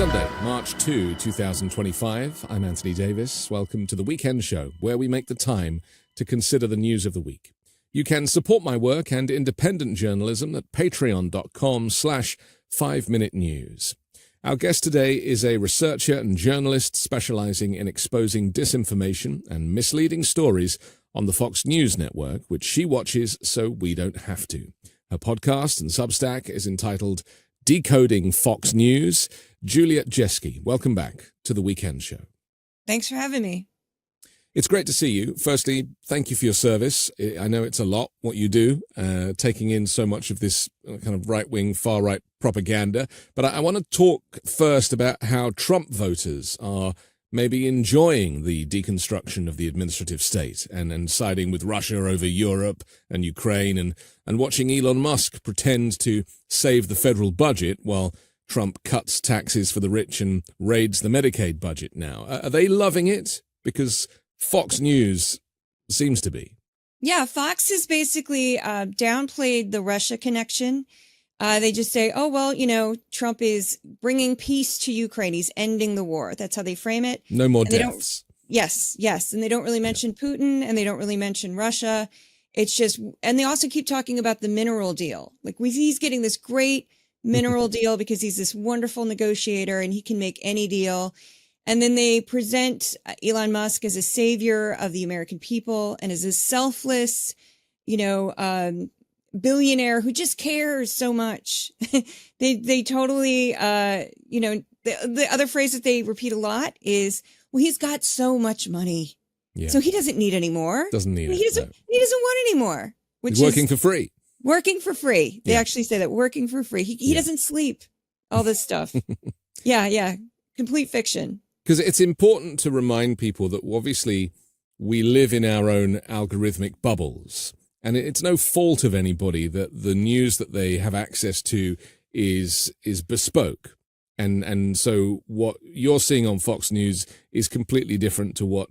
Sunday, March 2, 2025. I'm Anthony Davis. Welcome to the Weekend Show, where we make the time to consider the news of the week. You can support my work and independent journalism at patreon.com/5Minute News. Our guest today is a researcher and journalist specializing in exposing disinformation and misleading stories on the Fox News network, which she watches so we don't have to. Her podcast and Substack is entitled Decoding Fox News. Juliet Jeske, welcome back to the Weekend Show. Thanks for having me. It's great to see you. Firstly, thank you for your service. I know it's a lot what you do, taking in so much of this kind of right-wing, far-right propaganda. But I want to talk first about how Trump voters are maybe enjoying the deconstruction of the administrative state and siding with Russia over Europe and Ukraine and watching Elon Musk pretend to save the federal budget while Trump cuts taxes for the rich and raids the Medicaid budget now. Are they loving it? Because Fox News seems to be. Yeah, Fox has basically downplayed the Russia connection. They just say, oh, well, you know, Trump is bringing peace to Ukraine. He's ending the war. That's how they frame it. No more deaths. Yes. And they don't really mention Putin and they don't really mention Russia. It's just, and they also keep talking about the mineral deal. Like he's getting this great mineral deal because he's this wonderful negotiator and he can make any deal. And then they present Elon Musk as a savior of the American people and as a selfless, billionaire who just cares so much. They totally, the other phrase that they repeat a lot is, well, he's got so much money. Yeah. So he doesn't need any more. Doesn't need it. He doesn't want any more. He's working for free. Working for free. They actually say that, working for free. He doesn't sleep. All this stuff. Yeah. Complete fiction. Because it's important to remind people that obviously we live in our own algorithmic bubbles. And it's no fault of anybody that the news that they have access to is bespoke. And so what you're seeing on Fox News is completely different to what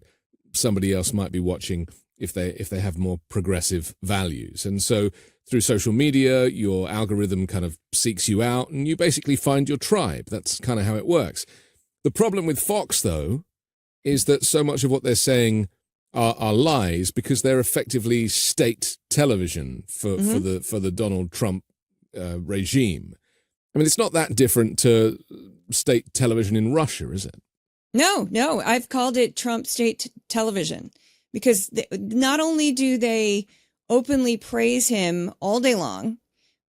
somebody else might be watching if they have more progressive values. And so through social media, your algorithm kind of seeks you out and you basically find your tribe. That's kind of how it works. The problem with Fox, though, is that so much of what they're saying are lies because they're effectively state television for the Donald Trump regime. I mean, it's not that different to state television in Russia, is it? No. I've called it Trump state television because not only do they openly praise him all day long,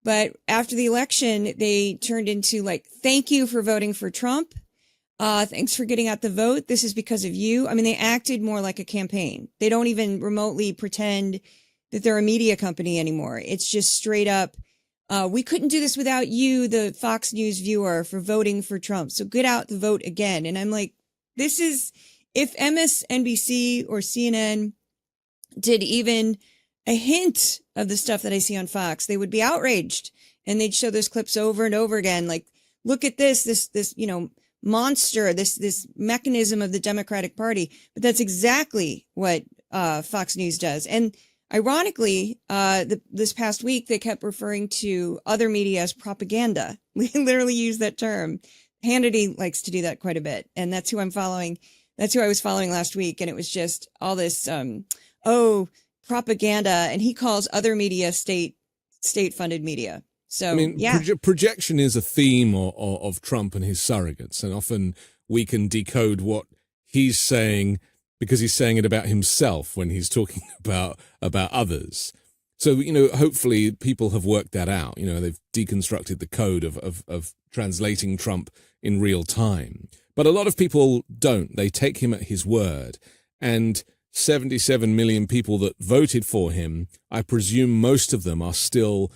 but after the election, they turned into like, thank you for voting for Trump. Thanks for getting out the vote. This is because of you. I mean, they acted more like a campaign. They don't even remotely pretend that they're a media company anymore. It's just straight up, we couldn't do this without you, the Fox News viewer, for voting for Trump. So get out the vote again. And I'm like, this is, if MSNBC or CNN did even a hint of the stuff that I see on Fox, they would be outraged and they'd show those clips over and over again. Like, look at this, monster, this mechanism of the Democratic Party. But that's exactly what Fox News does. And ironically, this past week, they kept referring to other media as propaganda. We literally use that term. Hannity likes to do that quite a bit. And that's who I'm following. That's who I was following last week. And it was just all this, propaganda. And he calls other media state-funded media. So, I mean, projection is a theme of Trump and his surrogates. And often we can decode what he's saying because he's saying it about himself when he's talking about others. So, hopefully people have worked that out. They've deconstructed the code of translating Trump in real time. But a lot of people don't. They take him at his word. And 77 million people that voted for him, I presume most of them are still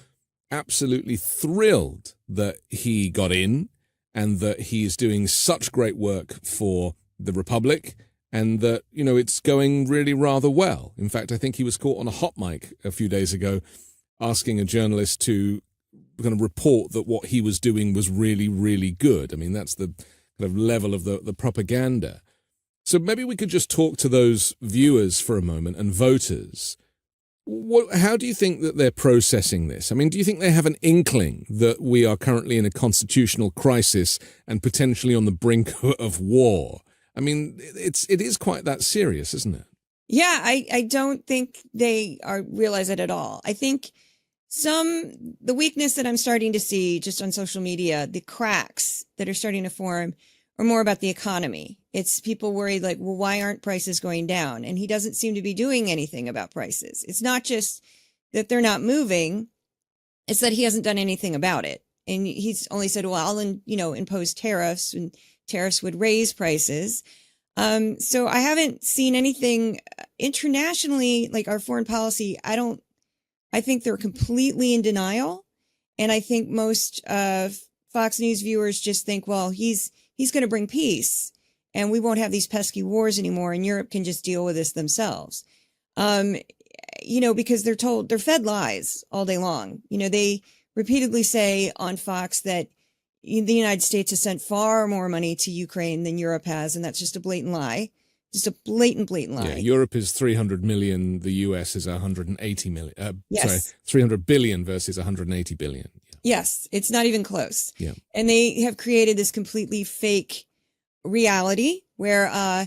absolutely thrilled that he got in and that he is doing such great work for the Republic and that, it's going really rather well. In fact, I think he was caught on a hot mic a few days ago asking a journalist to kind of report that what he was doing was really, really good. I mean, that's the kind of level of the propaganda. So maybe we could just talk to those viewers for a moment and voters How do you think that they're processing this? I mean, do you think they have an inkling that we are currently in a constitutional crisis and potentially on the brink of war? I mean, it is quite that serious, isn't it? Yeah, I don't think they realize it at all. I think the weakness that I'm starting to see just on social media, the cracks that are starting to form are more about the economy. It's people worried like, well, why aren't prices going down? And he doesn't seem to be doing anything about prices. It's not just that they're not moving. It's that he hasn't done anything about it. And he's only said, well, I'll, impose tariffs, and tariffs would raise prices. So I haven't seen anything internationally, like our foreign policy. I think they're completely in denial. And I think most Fox News viewers just think, well, he's going to bring peace and we won't have these pesky wars anymore. And Europe can just deal with this themselves. Because they're fed lies all day long. They repeatedly say on Fox that the United States has sent far more money to Ukraine than Europe has. And that's just a blatant lie. Just a blatant lie. Yeah, Europe is 300 million. The US is 180 million. Yes. 300 billion versus 180 billion. Yeah. Yes, it's not even close. Yeah. And they have created this completely fake reality where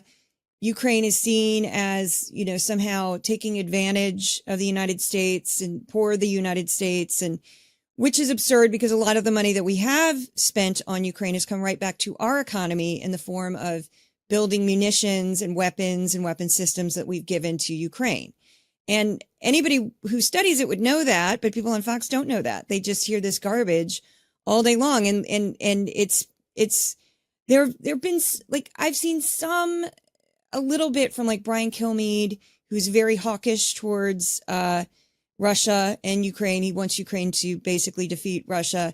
Ukraine is seen as, somehow taking advantage of the United States and for the United States, and which is absurd because a lot of the money that we have spent on Ukraine has come right back to our economy in the form of building munitions and weapon systems that we've given to Ukraine. And anybody who studies it would know that, but people on Fox don't know that. They just hear this garbage all day long. And it's there've been like, I've seen a little bit from like Brian Kilmeade, who's very hawkish towards Russia and Ukraine. He wants Ukraine to basically defeat Russia.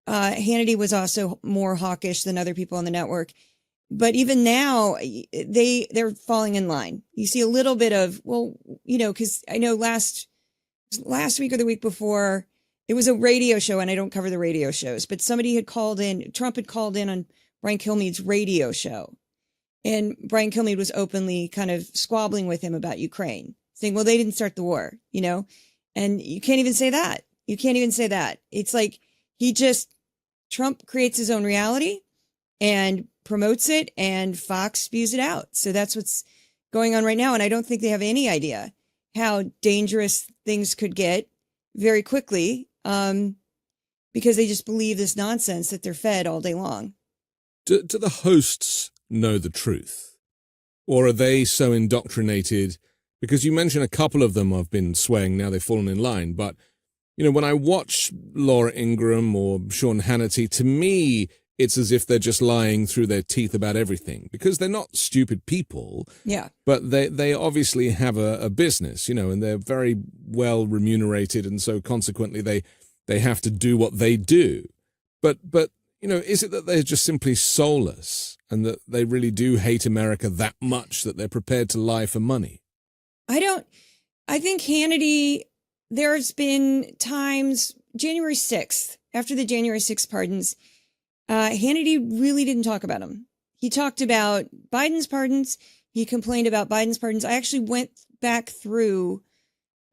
Hannity was also more hawkish than other people on the network. But even now, they're falling in line. You see a little bit of, because I know last week or the week before, it was a radio show, and I don't cover the radio shows, but Trump had called in on Brian Kilmeade's radio show. And Brian Kilmeade was openly kind of squabbling with him about Ukraine, saying, well, they didn't start the war, and you can't even say that. You can't even say that. It's like Trump creates his own reality and promotes it, and Fox spews it out. So that's what's going on right now. And I don't think they have any idea how dangerous things could get very quickly, because they just believe this nonsense that they're fed all day long. Do the hosts know the truth? Or are they so indoctrinated? Because you mentioned a couple of them have been swaying, now they've fallen in line. But, when I watch Laura Ingraham or Sean Hannity, to me, it's as if they're just lying through their teeth about everything, because they're not stupid people. Yeah. But they obviously have a business, and they're very well remunerated. And so consequently, they have to do what they do. But is it that they're just simply soulless and that they really do hate America that much that they're prepared to lie for money? I think Hannity, there's been times, January 6th, after the January 6th pardons, Hannity really didn't talk about them. He talked about Biden's pardons. He complained about Biden's pardons. I actually went back through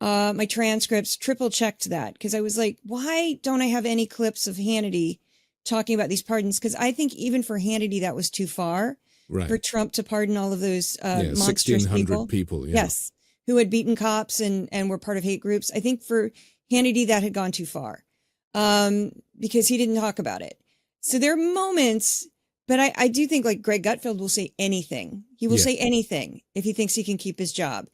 my transcripts, triple checked that, because I was like, why don't I have any clips of Hannity talking about these pardons? Because I think even for Hannity, that was too far for Trump to pardon all of those monstrous 1,600 people. Yeah. Yes, who had beaten cops and were part of hate groups. I think for Hannity, that had gone too far because he didn't talk about it. So there are moments, but I do think like Greg Gutfeld will say anything. He will say anything if he thinks he can keep his job.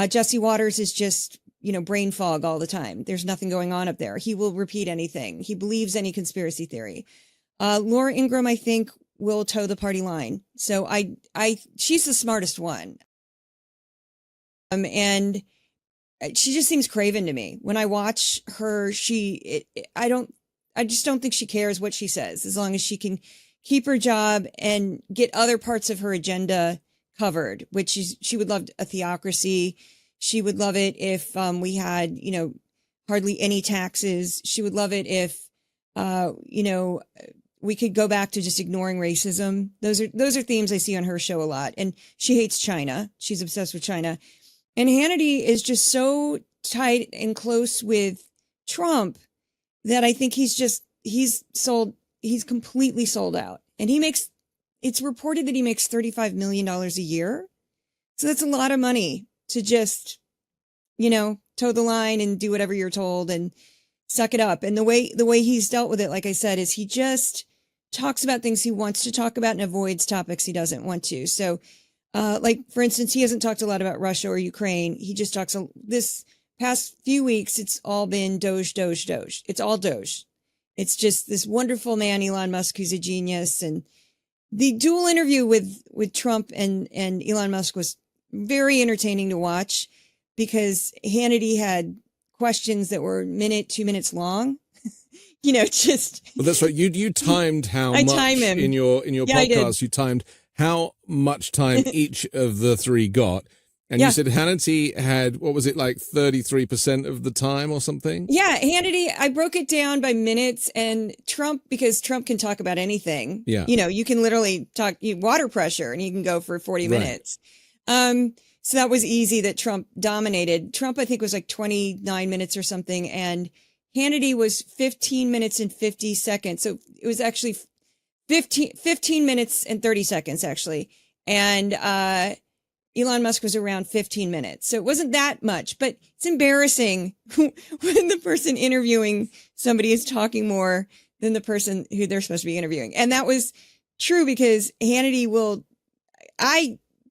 Jesse Waters is just, brain fog all the time. There's nothing going on up there. He will repeat anything. He believes any conspiracy theory. Laura Ingraham, I think, will toe the party line. So she's the smartest one. And she just seems craven to me. When I watch her, I just don't think she cares what she says, as long as she can keep her job and get other parts of her agenda covered, which is, she would love a theocracy. She would love it if we had, hardly any taxes. She would love it if, we could go back to just ignoring racism. Those are themes I see on her show a lot. And she hates China. She's obsessed with China. And Hannity is just so tight and close with Trump that I think he's completely sold out. And it's reported that he makes $35 million a year. So that's a lot of money to just, toe the line and do whatever you're told and suck it up. And the way he's dealt with it, like I said, is he just talks about things he wants to talk about and avoids topics he doesn't want to. So, for instance, he hasn't talked a lot about Russia or Ukraine. He just talks this past few weeks. It's all been Doge. It's all Doge. It's just this wonderful man, Elon Musk, who's a genius. And the dual interview with Trump and Elon Musk was very entertaining to watch because Hannity had questions that were 2 minutes long. Well, that's right. You timed how much time him. in your podcast. You timed how much time each of the three got. And you said Hannity had, what was it, like 33% of the time or something? Yeah, Hannity, I broke it down by minutes, and Trump, because Trump can talk about anything. Yeah. You can literally talk water pressure and he can go for 40 minutes. So that was easy that Trump dominated. Trump, I think, was like 29 minutes or something. And Hannity was 15 minutes and 50 seconds. So it was actually 15 minutes and 30 seconds, actually. And Elon Musk was around 15 minutes. So it wasn't that much, but it's embarrassing when the person interviewing somebody is talking more than the person who they're supposed to be interviewing. And that was true because Hannity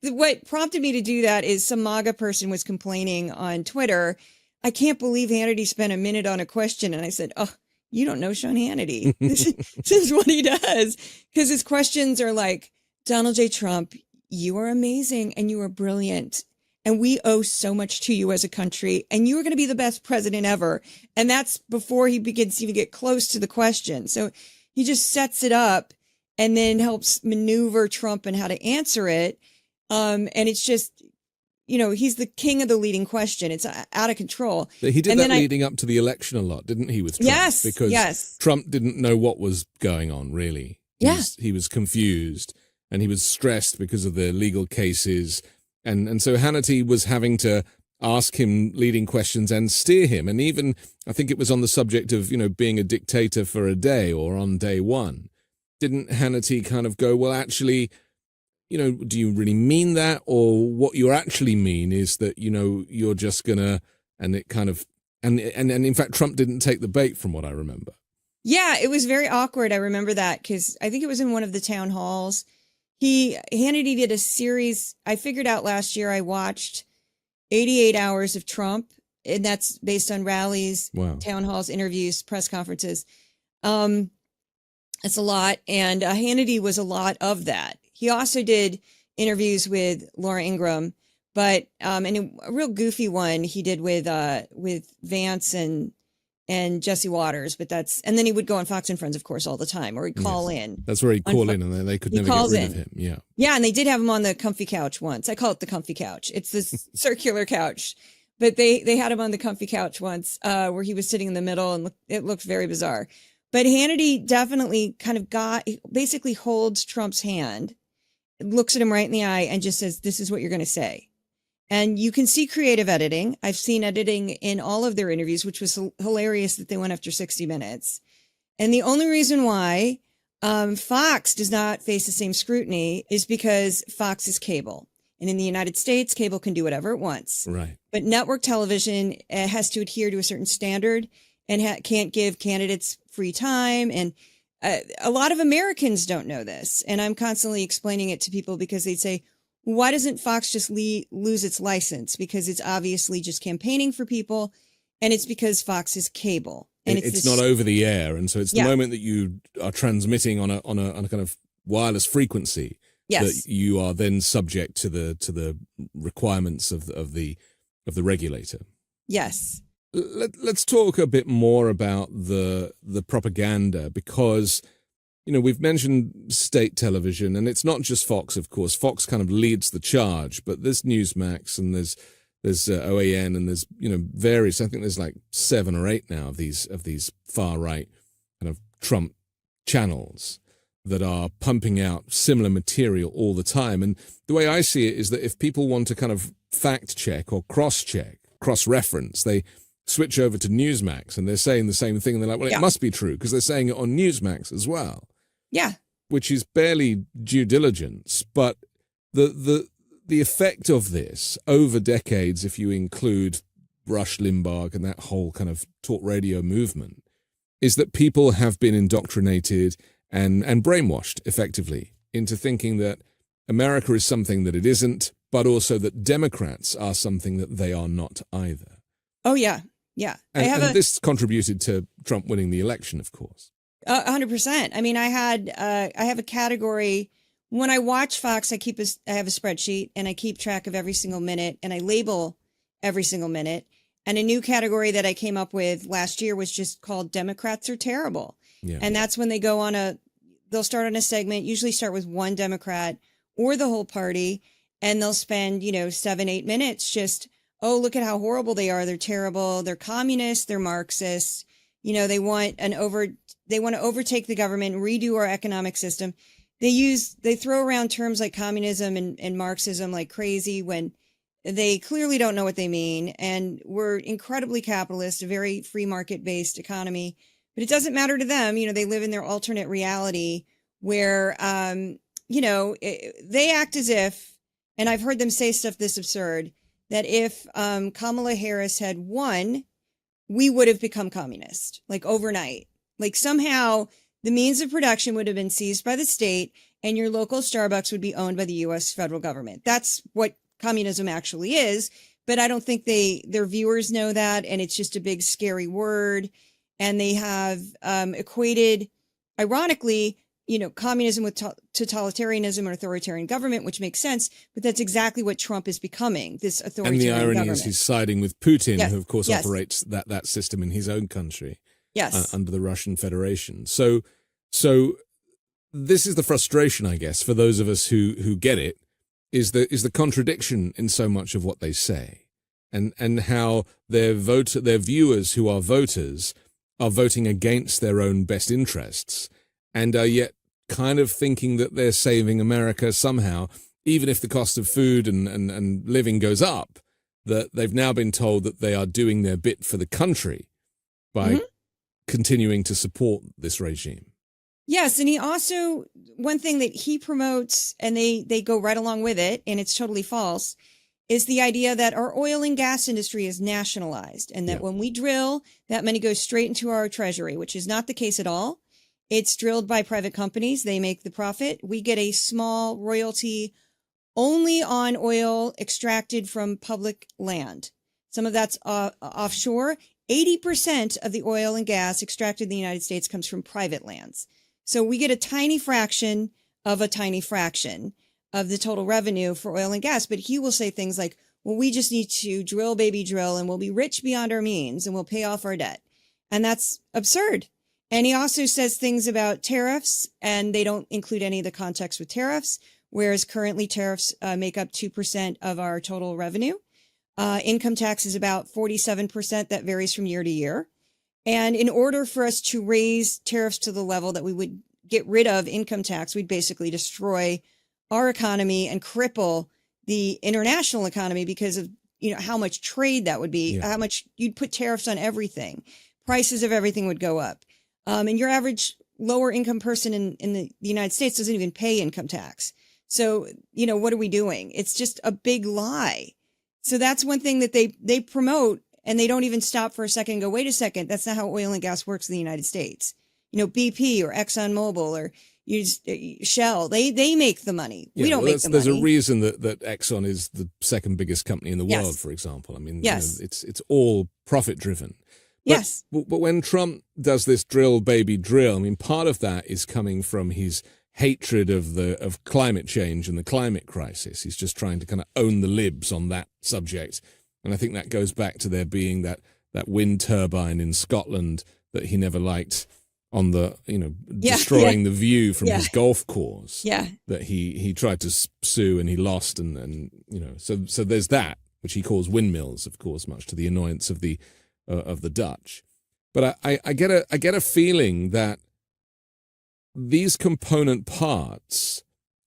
what prompted me to do that is some MAGA person was complaining on Twitter. I can't believe Hannity spent a minute on a question. And I said, oh, you don't know Sean Hannity. This is what he does. Because his questions are like, Donald J. Trump, you are amazing and you are brilliant. And we owe so much to you as a country. And you are going to be the best president ever. And that's before he begins to even get close to the question. So he just sets it up and then helps maneuver Trump and how to answer it. And it's just, he's the king of the leading question. It's out of control. He did that leading up to the election a lot, didn't he, with Trump? Yes. Because Trump didn't know what was going on, really. He was confused and he was stressed because of the legal cases. And so Hannity was having to ask him leading questions and steer him. And even, I think it was on the subject of, being a dictator for a day or on day one. Didn't Hannity kind of go, well, actually, do you really mean that? Or what you actually mean is that, you're just gonna, and it kind of, and in fact, Trump didn't take the bait from what I remember. Yeah, it was very awkward. I remember that because I think it was in one of the town halls. Hannity did a series. I figured out last year, I watched 88 hours of Trump, and that's based on rallies, town halls, interviews, press conferences. It's a lot. And Hannity was a lot of that. He also did interviews with Laura Ingraham, but and a real goofy one he did with Vance and Jesse Waters. But and then he would go on Fox and Friends, of course, all the time, or he'd call in. That's where he'd call in, and then they could never get rid of him. Yeah, yeah, and they did have him on the comfy couch once. I call it the comfy couch. It's this circular couch, but they had him on the comfy couch once, where he was sitting in the middle, and it looked very bizarre. But Hannity definitely kind of basically holds Trump's hand, looks at him right in the eye and just says, this is what you're going to say. And you can see creative editing. I've seen editing in all of their interviews, which was hilarious that they went after 60 minutes. And the only reason why Fox does not face the same scrutiny is because Fox is cable. And in the United States, cable can do whatever it wants. Right. But network television has to adhere to a certain standard and can't give candidates free time. And a lot of Americans don't know this. And I'm constantly explaining it to people because they'd say, why doesn't Fox just lose its license? Because it's obviously just campaigning for people. And it's because Fox is cable. And it's not over the air. And so it's the moment that you are transmitting on a kind of wireless frequency that you are then subject to the requirements of the regulator. Yes. Let's talk a bit more about the propaganda, because we've mentioned state television, and it's not just Fox, of course. Fox kind of leads the charge, but there's Newsmax and there's OAN and there's various. I think there's like 7 or 8 now of these far right kind of Trump channels that are pumping out similar material all the time. And the way I see it is that if people want to kind of fact check or cross check cross-reference. They switch over to Newsmax and they're saying the same thing. And they're like, well, it must be true because they're saying it on Newsmax as well. Yeah. Which is barely due diligence. But the effect of this over decades, if you include Rush Limbaugh and that whole kind of talk radio movement, is that people have been indoctrinated and brainwashed effectively into thinking that America is something that it isn't, but also that Democrats are something that they are not either. Oh, yeah. Yeah. And this contributed to Trump winning the election, of course. 100%. I mean, I have a category. When I watch Fox, I have a spreadsheet and I keep track of every single minute and I label every single minute. And a new category that I came up with last year was just called Democrats Are Terrible. Yeah. And that's when they go on they'll start on a segment, usually start with one Democrat or the whole party. And they'll spend, 7-8 minutes just, oh, look at how horrible they are. They're terrible. They're communists. They're Marxists. They want to overtake the government, redo our economic system. They throw around terms like communism and Marxism like crazy when they clearly don't know what they mean. And we're incredibly capitalist, a very free market based economy, but it doesn't matter to them. They live in their alternate reality where, they act as if, and I've heard them say stuff this absurd, that if Kamala Harris had won, we would have become communist, like overnight. Like somehow the means of production would have been seized by the state and your local Starbucks would be owned by the U.S. federal government. That's what communism actually is. But I don't think their viewers know that. And it's just a big, scary word. And they have equated, ironically, communism with totalitarianism or authoritarian government, which makes sense. But that's exactly what Trump is becoming, this authoritarian government. And the irony is he's siding with Putin, who, of course, operates that system in his own country. Yes. Under the Russian Federation. So this is the frustration, I guess, for those of us who get it, is the contradiction in so much of what they say, and how their viewers who are voters are voting against their own best interests, and are yet kind of thinking that they're saving America somehow, even if the cost of food and living goes up, that they've now been told that they are doing their bit for the country by continuing to support this regime. Yes, and he also, one thing that he promotes, and they go right along with it, and it's totally false, is the idea that our oil and gas industry is nationalized, and that when we drill, that money goes straight into our treasury, which is not the case at all. It's drilled by private companies. They make the profit. We get a small royalty only on oil extracted from public land. Some of that's offshore. 80% of the oil and gas extracted in the United States comes from private lands. So we get a tiny fraction of the total revenue for oil and gas. But he will say things like, well, we just need to drill, baby, drill, and we'll be rich beyond our means and we'll pay off our debt. And that's absurd. And he also says things about tariffs, and they don't include any of the context with tariffs, whereas currently tariffs make up 2% of our total revenue. Income tax is about 47%. That varies from year to year. And in order for us to raise tariffs to the level that we would get rid of income tax, we'd basically destroy our economy and cripple the international economy because of, how much trade that would be, how much you'd put tariffs on everything. Prices of everything would go up. And your average lower income person in the United States doesn't even pay income tax. So, what are we doing? It's just a big lie. So that's one thing that they promote, and they don't even stop for a second and go, wait a second, that's not how oil and gas works in the United States. BP or ExxonMobil or Shell, they make the money. We don't make the money. There's a reason that Exxon is the second biggest company in the world, for example. I mean, it's all profit driven. But when Trump does this drill, baby, drill, I mean, part of that is coming from his hatred of climate change and the climate crisis. He's just trying to kind of own the libs on that subject. And I think that goes back to there being that wind turbine in Scotland that he never liked on the, destroying the view from his golf course. Yeah. That he tried to sue and he lost. And so there's that, which he calls windmills, of course, much to the annoyance of the Dutch. But I get a feeling that these component parts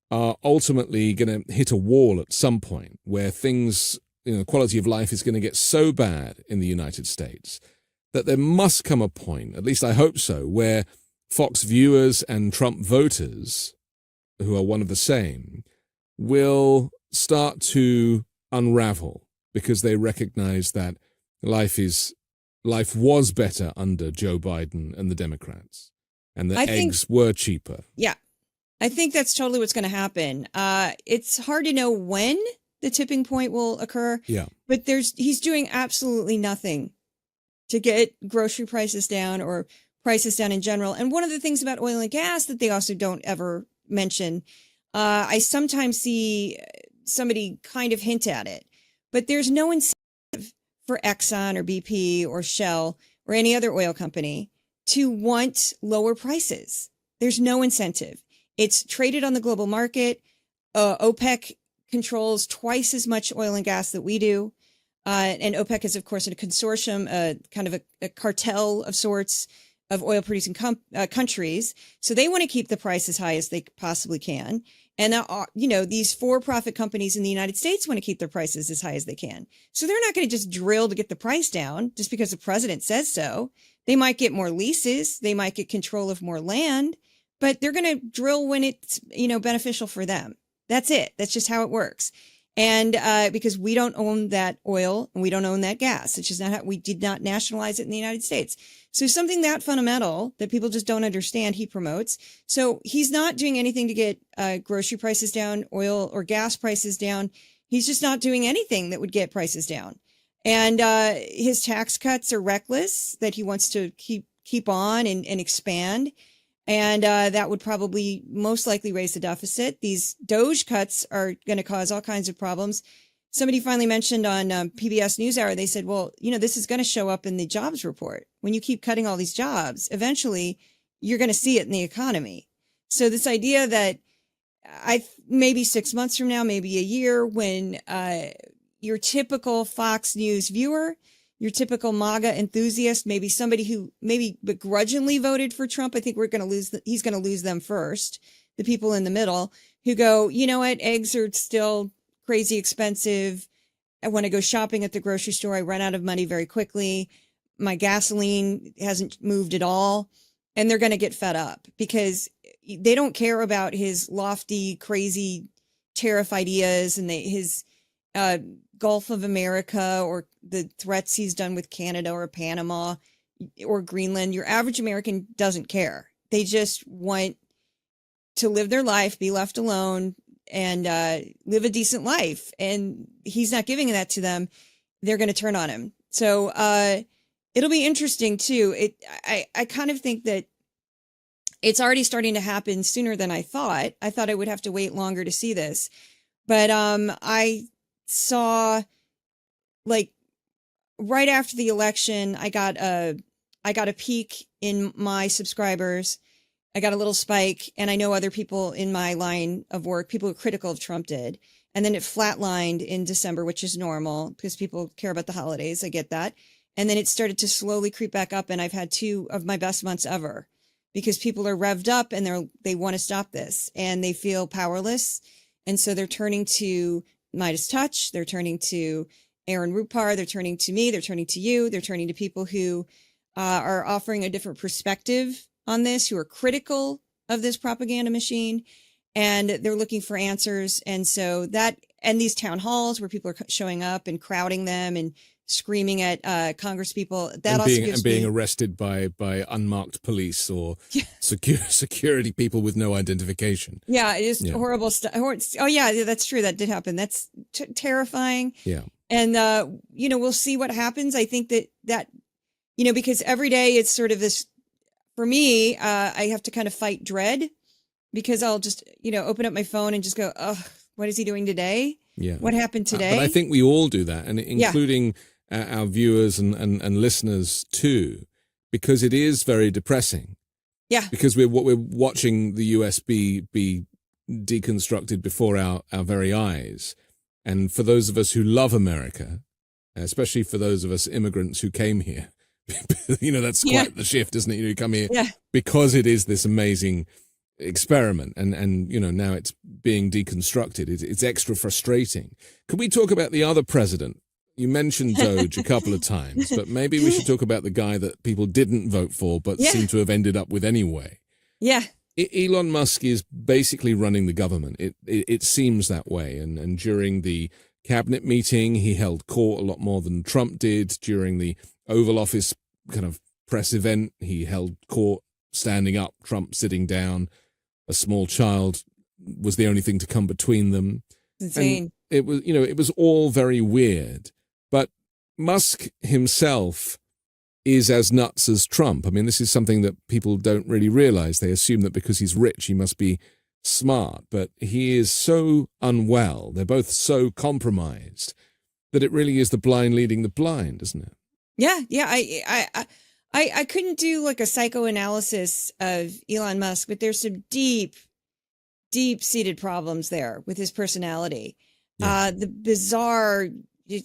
are ultimately going to hit a wall at some point where things quality of life is going to get so bad in the United States that there must come a point, at least I hope so, where Fox viewers and Trump voters, who are one of the same, will start to unravel because they recognize that life was better under Joe Biden and the Democrats, and the eggs were cheaper. Yeah, I think that's totally what's going to happen. It's hard to know when the tipping point will occur. Yeah, but he's doing absolutely nothing to get grocery prices down or prices down in general. And one of the things about oil and gas that they also don't ever mention, I sometimes see somebody kind of hint at it, but there's no incentive for Exxon or BP or Shell or any other oil company to want lower prices. There's no incentive. It's traded on the global market. OPEC controls twice as much oil and gas that we do. And OPEC is, of course, a consortium, kind of a cartel of sorts of oil producing countries. So they want to keep the price as high as they possibly can. And now, these for-profit companies in the United States want to keep their prices as high as they can. So they're not going to just drill to get the price down just because the president says so. They might get more leases. They might get control of more land, but they're going to drill when it's, beneficial for them. That's it. That's just how it works. And because we don't own that oil and we don't own that gas, it's just not how we did not nationalize it in the United States. So something that fundamental that people just don't understand, he promotes. So he's not doing anything to get grocery prices down, oil or gas prices down. He's just not doing anything that would get prices down. And his tax cuts are reckless that he wants to keep on and expand. And that would probably most likely raise the deficit. These DOGE cuts are going to cause all kinds of problems. Somebody finally mentioned on PBS NewsHour, they said, well, this is going to show up in the jobs report. When you keep cutting all these jobs, eventually you're going to see it in the economy. So this idea that maybe 6 months from now, maybe a year, when your typical Fox News viewer, your typical MAGA enthusiast, maybe somebody who maybe begrudgingly voted for Trump. I think he's going to lose them first. The people in the middle who go, you know what? Eggs are still crazy expensive. When I go shopping at the grocery store, I run out of money very quickly. My gasoline hasn't moved at all. And they're going to get fed up because they don't care about his lofty, crazy tariff ideas and his Gulf of America or the threats he's done with Canada or Panama or Greenland. Your average American doesn't care. They just want to live their life, be left alone, and live a decent life. And he's not giving that to them. They're going to turn on him. So it'll be interesting too. I kind of think that it's already starting to happen sooner than I thought. I thought I would have to wait longer to see this, but I saw, like, right after the election, I got a peak in my subscribers. I got a little spike, and I know other people in my line of work, people who are critical of Trump did. And then it flatlined in December, which is normal because people care about the holidays. I get that. And then it started to slowly creep back up, and I've had 2 of my best months ever because people are revved up and they want to stop this and they feel powerless. And so they're turning to Midas Touch. They're turning to Aaron Rupar. They're turning to me. They're turning to you. They're turning to people who are offering a different perspective on this, who are critical of this propaganda machine, and they're looking for answers. And so and these town halls where people are showing up and crowding them and screaming at Congress people, being arrested by unmarked police or security people with no identification. Yeah, it is horrible stuff. Oh yeah, that's true. That did happen. That's terrifying. Yeah. And we'll see what happens. I think that because every day it's sort of this, for me, I have to kind of fight dread because I'll just, open up my phone and just go, oh, what is he doing today? Yeah. What happened today? But I think we all do that, and including our viewers and listeners too, because it is very depressing. Yeah. Because we're watching the US be deconstructed before our very eyes. And for those of us who love America, especially for those of us immigrants who came here, that's quite the shift, isn't it? You come here because it is this amazing experiment, and now it's being deconstructed. It's extra frustrating. Could we talk about the other president? You mentioned Doge a couple of times, but maybe we should talk about the guy that people didn't vote for but seem to have ended up with anyway. Yeah. Elon Musk is basically running the government. It seems that way. And during the cabinet meeting, he held court a lot more than Trump did. During the Oval Office kind of press event, he held court standing up, Trump sitting down. A small child was the only thing to come between them. Insane. And it was all very weird. But Musk himself is as nuts as Trump. I mean, this is something that people don't really realize. They assume that because he's rich, he must be smart. But he is so unwell. They're both so compromised that it really is the blind leading the blind, isn't it? Yeah. Yeah. I couldn't do like a psychoanalysis of Elon Musk, but there's some deep-seated problems there with his personality. Yeah. The bizarre,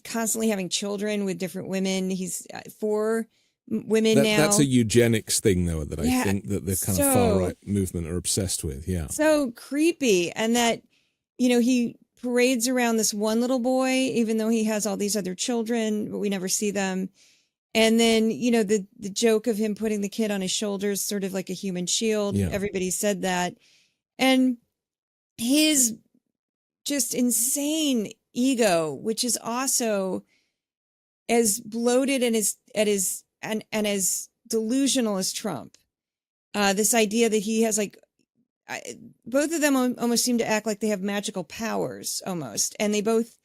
constantly having children with different women. He's 4 women now. That's a eugenics thing, though, that I think that the kind of far-right movement are obsessed with. Yeah. So creepy. And that, he parades around this one little boy, even though he has all these other children, but we never see them. And then, the joke of him putting the kid on his shoulders, sort of like a human shield. Yeah. Everybody said that. And his just insane ego, which is also as bloated and as delusional as Trump. This idea that he has both of them almost seem to act like they have magical powers almost. And they both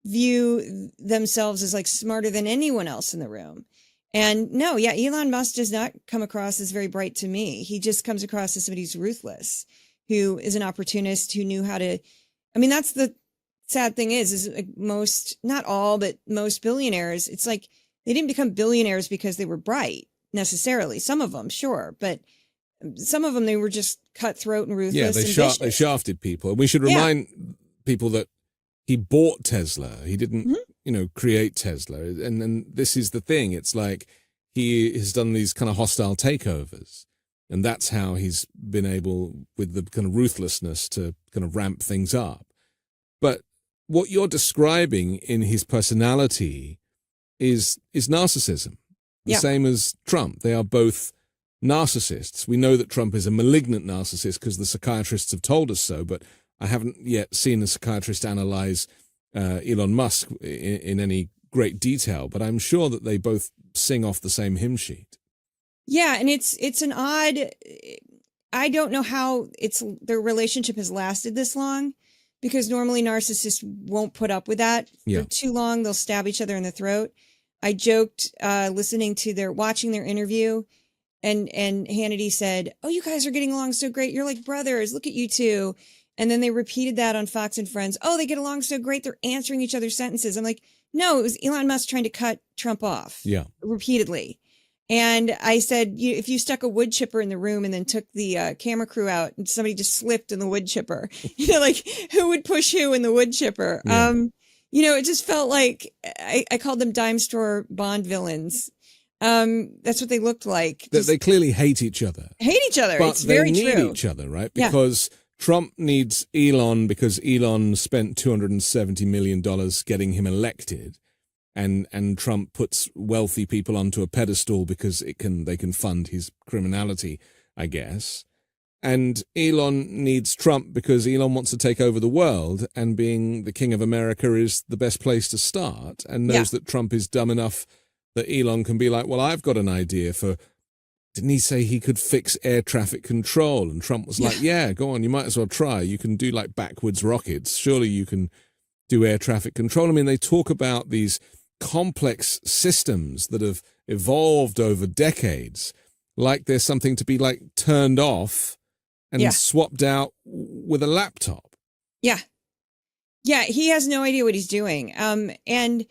view themselves as smarter than anyone else in the room. And no, Elon Musk does not come across as very bright to me. He just comes across as somebody who's ruthless, who is an opportunist, who knew how to, that's the sad thing is most, not all, but most billionaires, it's they didn't become billionaires because they were bright necessarily. Some of them, sure. But some of them, they were just cutthroat and ruthless. Yeah, they shafted people. And we should remind people that he bought Tesla. He didn't, create Tesla. And then this is the thing. It's he has done these kind of hostile takeovers. And that's how he's been able, with the kind of ruthlessness, to kind of ramp things up. But what you're describing in his personality is narcissism. The same as Trump. They are both narcissists. We know that Trump is a malignant narcissist because the psychiatrists have told us so, but I haven't yet seen a psychiatrist analyze Elon Musk in any great detail, but I'm sure that they both sing off the same hymn sheet. Yeah, and it's an odd, I don't know how their relationship has lasted this long, because normally narcissists won't put up with that for too long. They'll stab each other in the throat. I joked watching their interview, and Hannity said, "Oh, you guys are getting along so great. You're like brothers. Look at you two." And then they repeated that on Fox and Friends. "Oh, they get along so great. They're answering each other's sentences." I'm like, no, it was Elon Musk trying to cut Trump off repeatedly. And I said, if you stuck a wood chipper in the room and then took the camera crew out and somebody just slipped in the wood chipper, who would push who in the wood chipper? Yeah. It just felt like I called them dime store Bond villains. That's what they looked like. They clearly hate each other. But it's very true. They need each other, right? Because Trump needs Elon because Elon spent $270 million getting him elected. And Trump puts wealthy people onto a pedestal because they can fund his criminality, I guess. And Elon needs Trump because Elon wants to take over the world, and being the king of America is the best place to start, and knows that Trump is dumb enough that Elon can be like, well, I've got an idea for, didn't he say he could fix air traffic control? And Trump was like, yeah, go on, you might as well try. You can do backwards rockets. Surely you can do air traffic control. I mean, they talk about these complex systems that have evolved over decades, like there's something to be turned off and swapped out with a laptop. Yeah, he has no idea what he's doing. And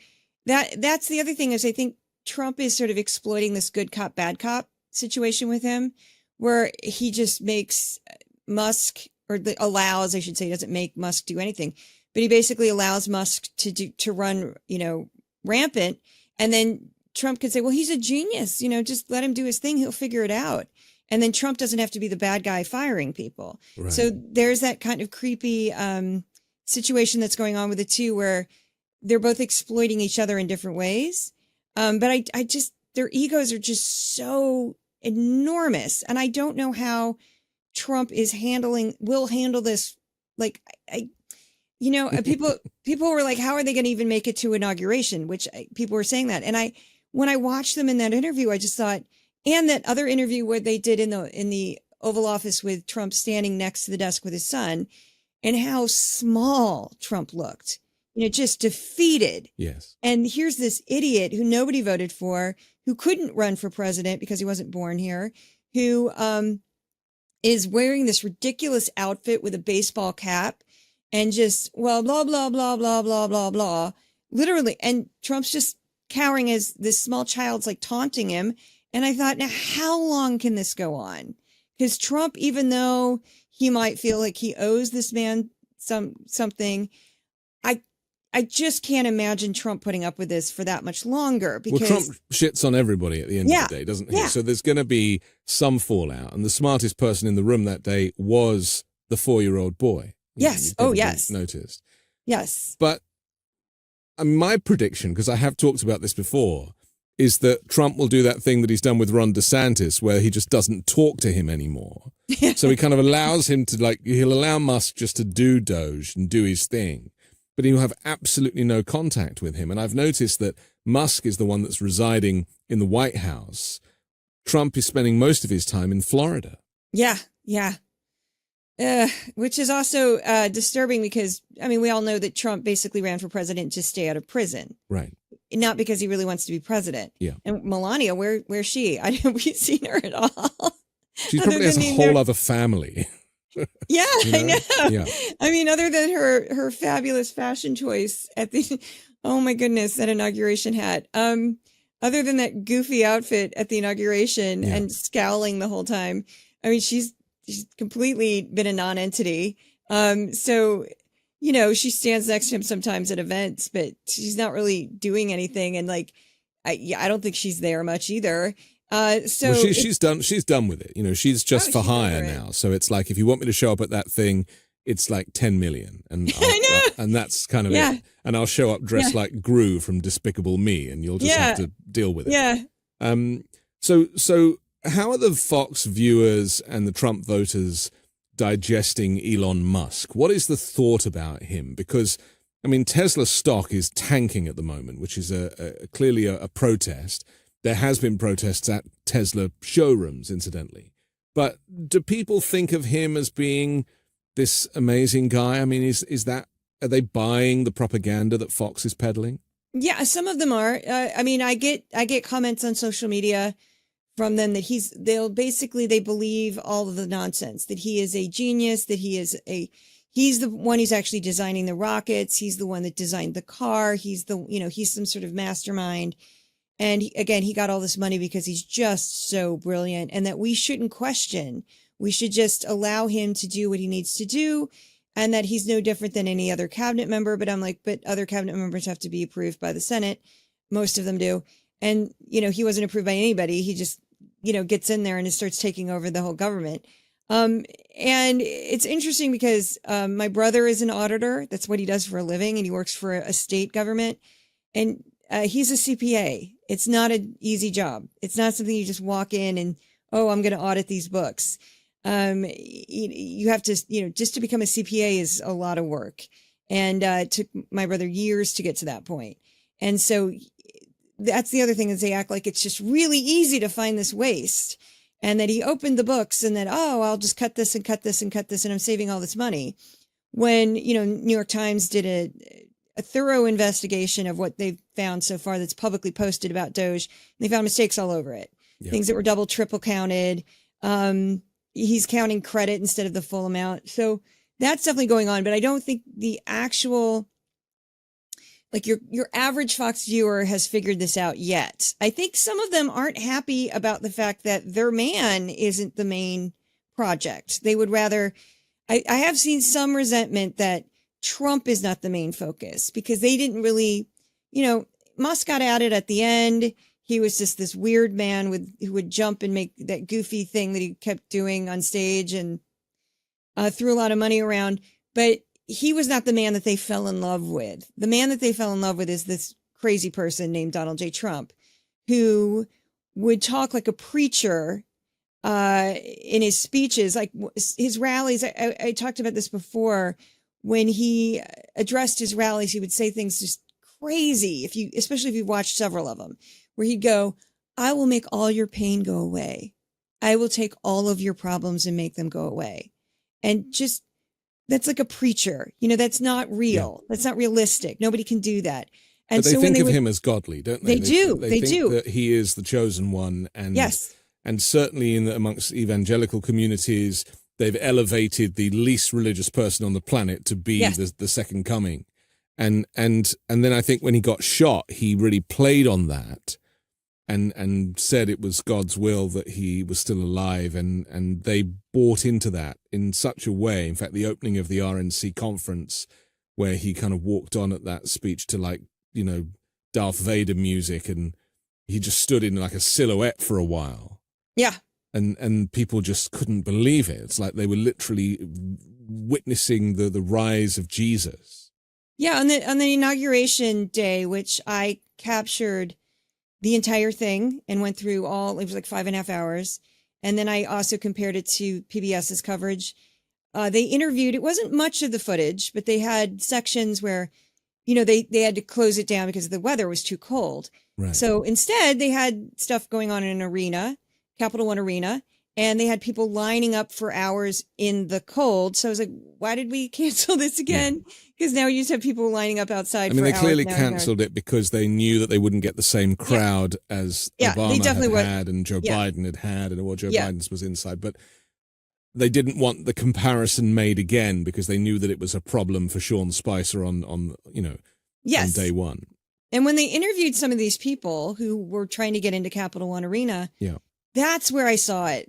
that's the other thing is I think Trump is sort of exploiting this good cop, bad cop situation with him, where he just makes Musk, allows, I should say, doesn't make Musk do anything, but he basically allows Musk to run, rampant. And then Trump could say, well, he's a genius, just let him do his thing. He'll figure it out. And then Trump doesn't have to be the bad guy firing people. Right. So there's that kind of creepy situation that's going on with the two where they're both exploiting each other in different ways. But I just, their egos are just so enormous. And I don't know how Trump will handle this. Like, people were like, how are they going to even make it to inauguration? Which people were saying that. And when I watched them in that interview, I just thought, and that other interview where they did in the Oval Office with Trump standing next to the desk with his son, and how small Trump looked, just defeated. Yes. And here's this idiot who nobody voted for, who couldn't run for president because he wasn't born here, who is wearing this ridiculous outfit with a baseball cap and just, well, blah, blah, blah, blah, blah, blah, blah, literally. And Trump's just cowering as this small child's like taunting him. And I thought, now, how long can this go on? Because Trump, even though he might feel like he owes this man something, I just can't imagine Trump putting up with this for that much longer. Because Trump shits on everybody at the end of the day, doesn't he? Yeah. So there's going to be some fallout. And the smartest person in the room that day was the 4-year-old boy. Yes. Oh, yes. Noticed. Yes. But my prediction, because I have talked about this before, is that Trump will do that thing that he's done with Ron DeSantis, where he just doesn't talk to him anymore. So he kind of allows him to, he'll allow Musk just to do Doge and do his thing, but he'll have absolutely no contact with him. And I've noticed that Musk is the one that's residing in the White House. Trump is spending most of his time in Florida. Yeah. Which is also disturbing because, we all know that Trump basically ran for president to stay out of prison. Right. Not because he really wants to be president. Yeah. And Melania, where's she? Have we seen her at all? She probably has a whole other family. Yeah, I know. Yeah. Other than her fabulous fashion choice at the, oh my goodness, that inauguration hat. Other than that goofy outfit at the inauguration and scowling the whole time. She's completely been a non-entity. So, she stands next to him sometimes at events, but she's not really doing anything. And I don't think she's there much either. So she's done with it. She's just for hire now. So it's like, if you want me to show up at that thing, it's like 10 million. And and that's kind of it. And I'll show up dressed like Gru from Despicable Me, and you'll just have to deal with it. Yeah. So how are the Fox viewers and the Trump voters digesting Elon Musk? What is the thought about him? Because, Tesla stock is tanking at the moment, which is clearly a protest. There has been protests at Tesla showrooms, incidentally. But do people think of him as being this amazing guy? Are they buying the propaganda that Fox is peddling? Yeah, some of them are. I get comments on social media from them that they believe all of the nonsense, that he is a genius, that he's the one who's actually designing the rockets. He's the one that designed the car. He's he's some sort of mastermind. And he got all this money because he's just so brilliant, and that we shouldn't question. We should just allow him to do what he needs to do, and that he's no different than any other cabinet member. But I'm like, but other cabinet members have to be approved by the Senate. Most of them do. And, he wasn't approved by anybody. He just, gets in there and starts taking over the whole government. And it's interesting because my brother is an auditor. That's what he does for a living. And he works for a state government. And he's a CPA. It's not an easy job. It's not something you just walk in and, I'm going to audit these books. You have to, just to become a CPA is a lot of work. And it took my brother years to get to that point. And so that's the other thing, is they act like it's just really easy to find this waste, and that he opened the books and that, I'll just cut this and cut this and cut this, and I'm saving all this money. When, New York Times did a thorough investigation of what they've found so far that's publicly posted about Doge, and they found mistakes all over it. Yeah. Things that were double, triple counted. He's counting credit instead of the full amount. So that's definitely going on, but I don't think the actual, your average Fox viewer has figured this out yet. I think some of them aren't happy about the fact that their man isn't the main project. They would rather, I have seen some resentment that Trump is not the main focus, because they didn't really, Musk got added at the end. he was just this weird man who would jump and make that goofy thing that he kept doing on stage and threw a lot of money around. But he was not the man that they fell in love with. The man that they fell in love with is this crazy person named Donald J. Trump, who would talk like a preacher in his speeches, like his rallies. I talked about this before. When he addressed his rallies, he would say things just crazy. Especially if you watched several of them, where he'd go, "I will make all your pain go away. I will take all of your problems and make them go away." And just, that's like a preacher. That's not real. Yeah. That's not realistic. Nobody can do that. And but they think of him as godly, don't they? They do. They think do. That he is the chosen one. And yes. And certainly amongst evangelical communities, they've elevated the least religious person on the planet to be the second coming. And then I think when he got shot, he really played on that and said it was God's will that he was still alive. And they bought into that in such a way. In fact, the opening of the RNC conference, where he kind of walked on at that speech to Darth Vader music, and he just stood in like a silhouette for a while. Yeah. And people just couldn't believe it. It's like they were literally witnessing the rise of Jesus. Yeah, on the inauguration day, which I captured the entire thing and went through it was like 5.5 hours. And then I also compared it to PBS's coverage. They interviewed, it wasn't much of the footage, but they had sections where, they had to close it down because the weather was too cold. Right. So instead they had stuff going on in an arena, Capital One Arena, and they had people lining up for hours in the cold. So I was like, why did we cancel this again? Because now you just have people lining up outside. They clearly canceled it because they knew that they wouldn't get the same crowd as Obama had and Joe Biden had, and Joe Biden's was inside. But they didn't want the comparison made again because they knew that it was a problem for Sean Spicer on day one. And when they interviewed some of these people who were trying to get into Capital One Arena, that's where I saw it.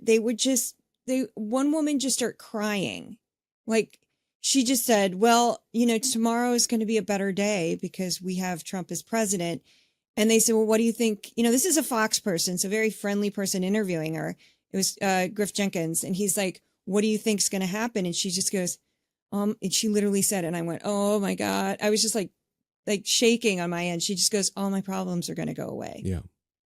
One woman just started crying. Like, she just said, well, tomorrow is going to be a better day because we have Trump as president. And they said, well, what do you think? This is a Fox person, so a very friendly person interviewing her. It was Griff Jenkins. And he's like, what do you think's going to happen? And she just goes, and she literally said it. And I went, oh my God. I was just like shaking on my end. She just goes, all my problems are going to go away. Yeah.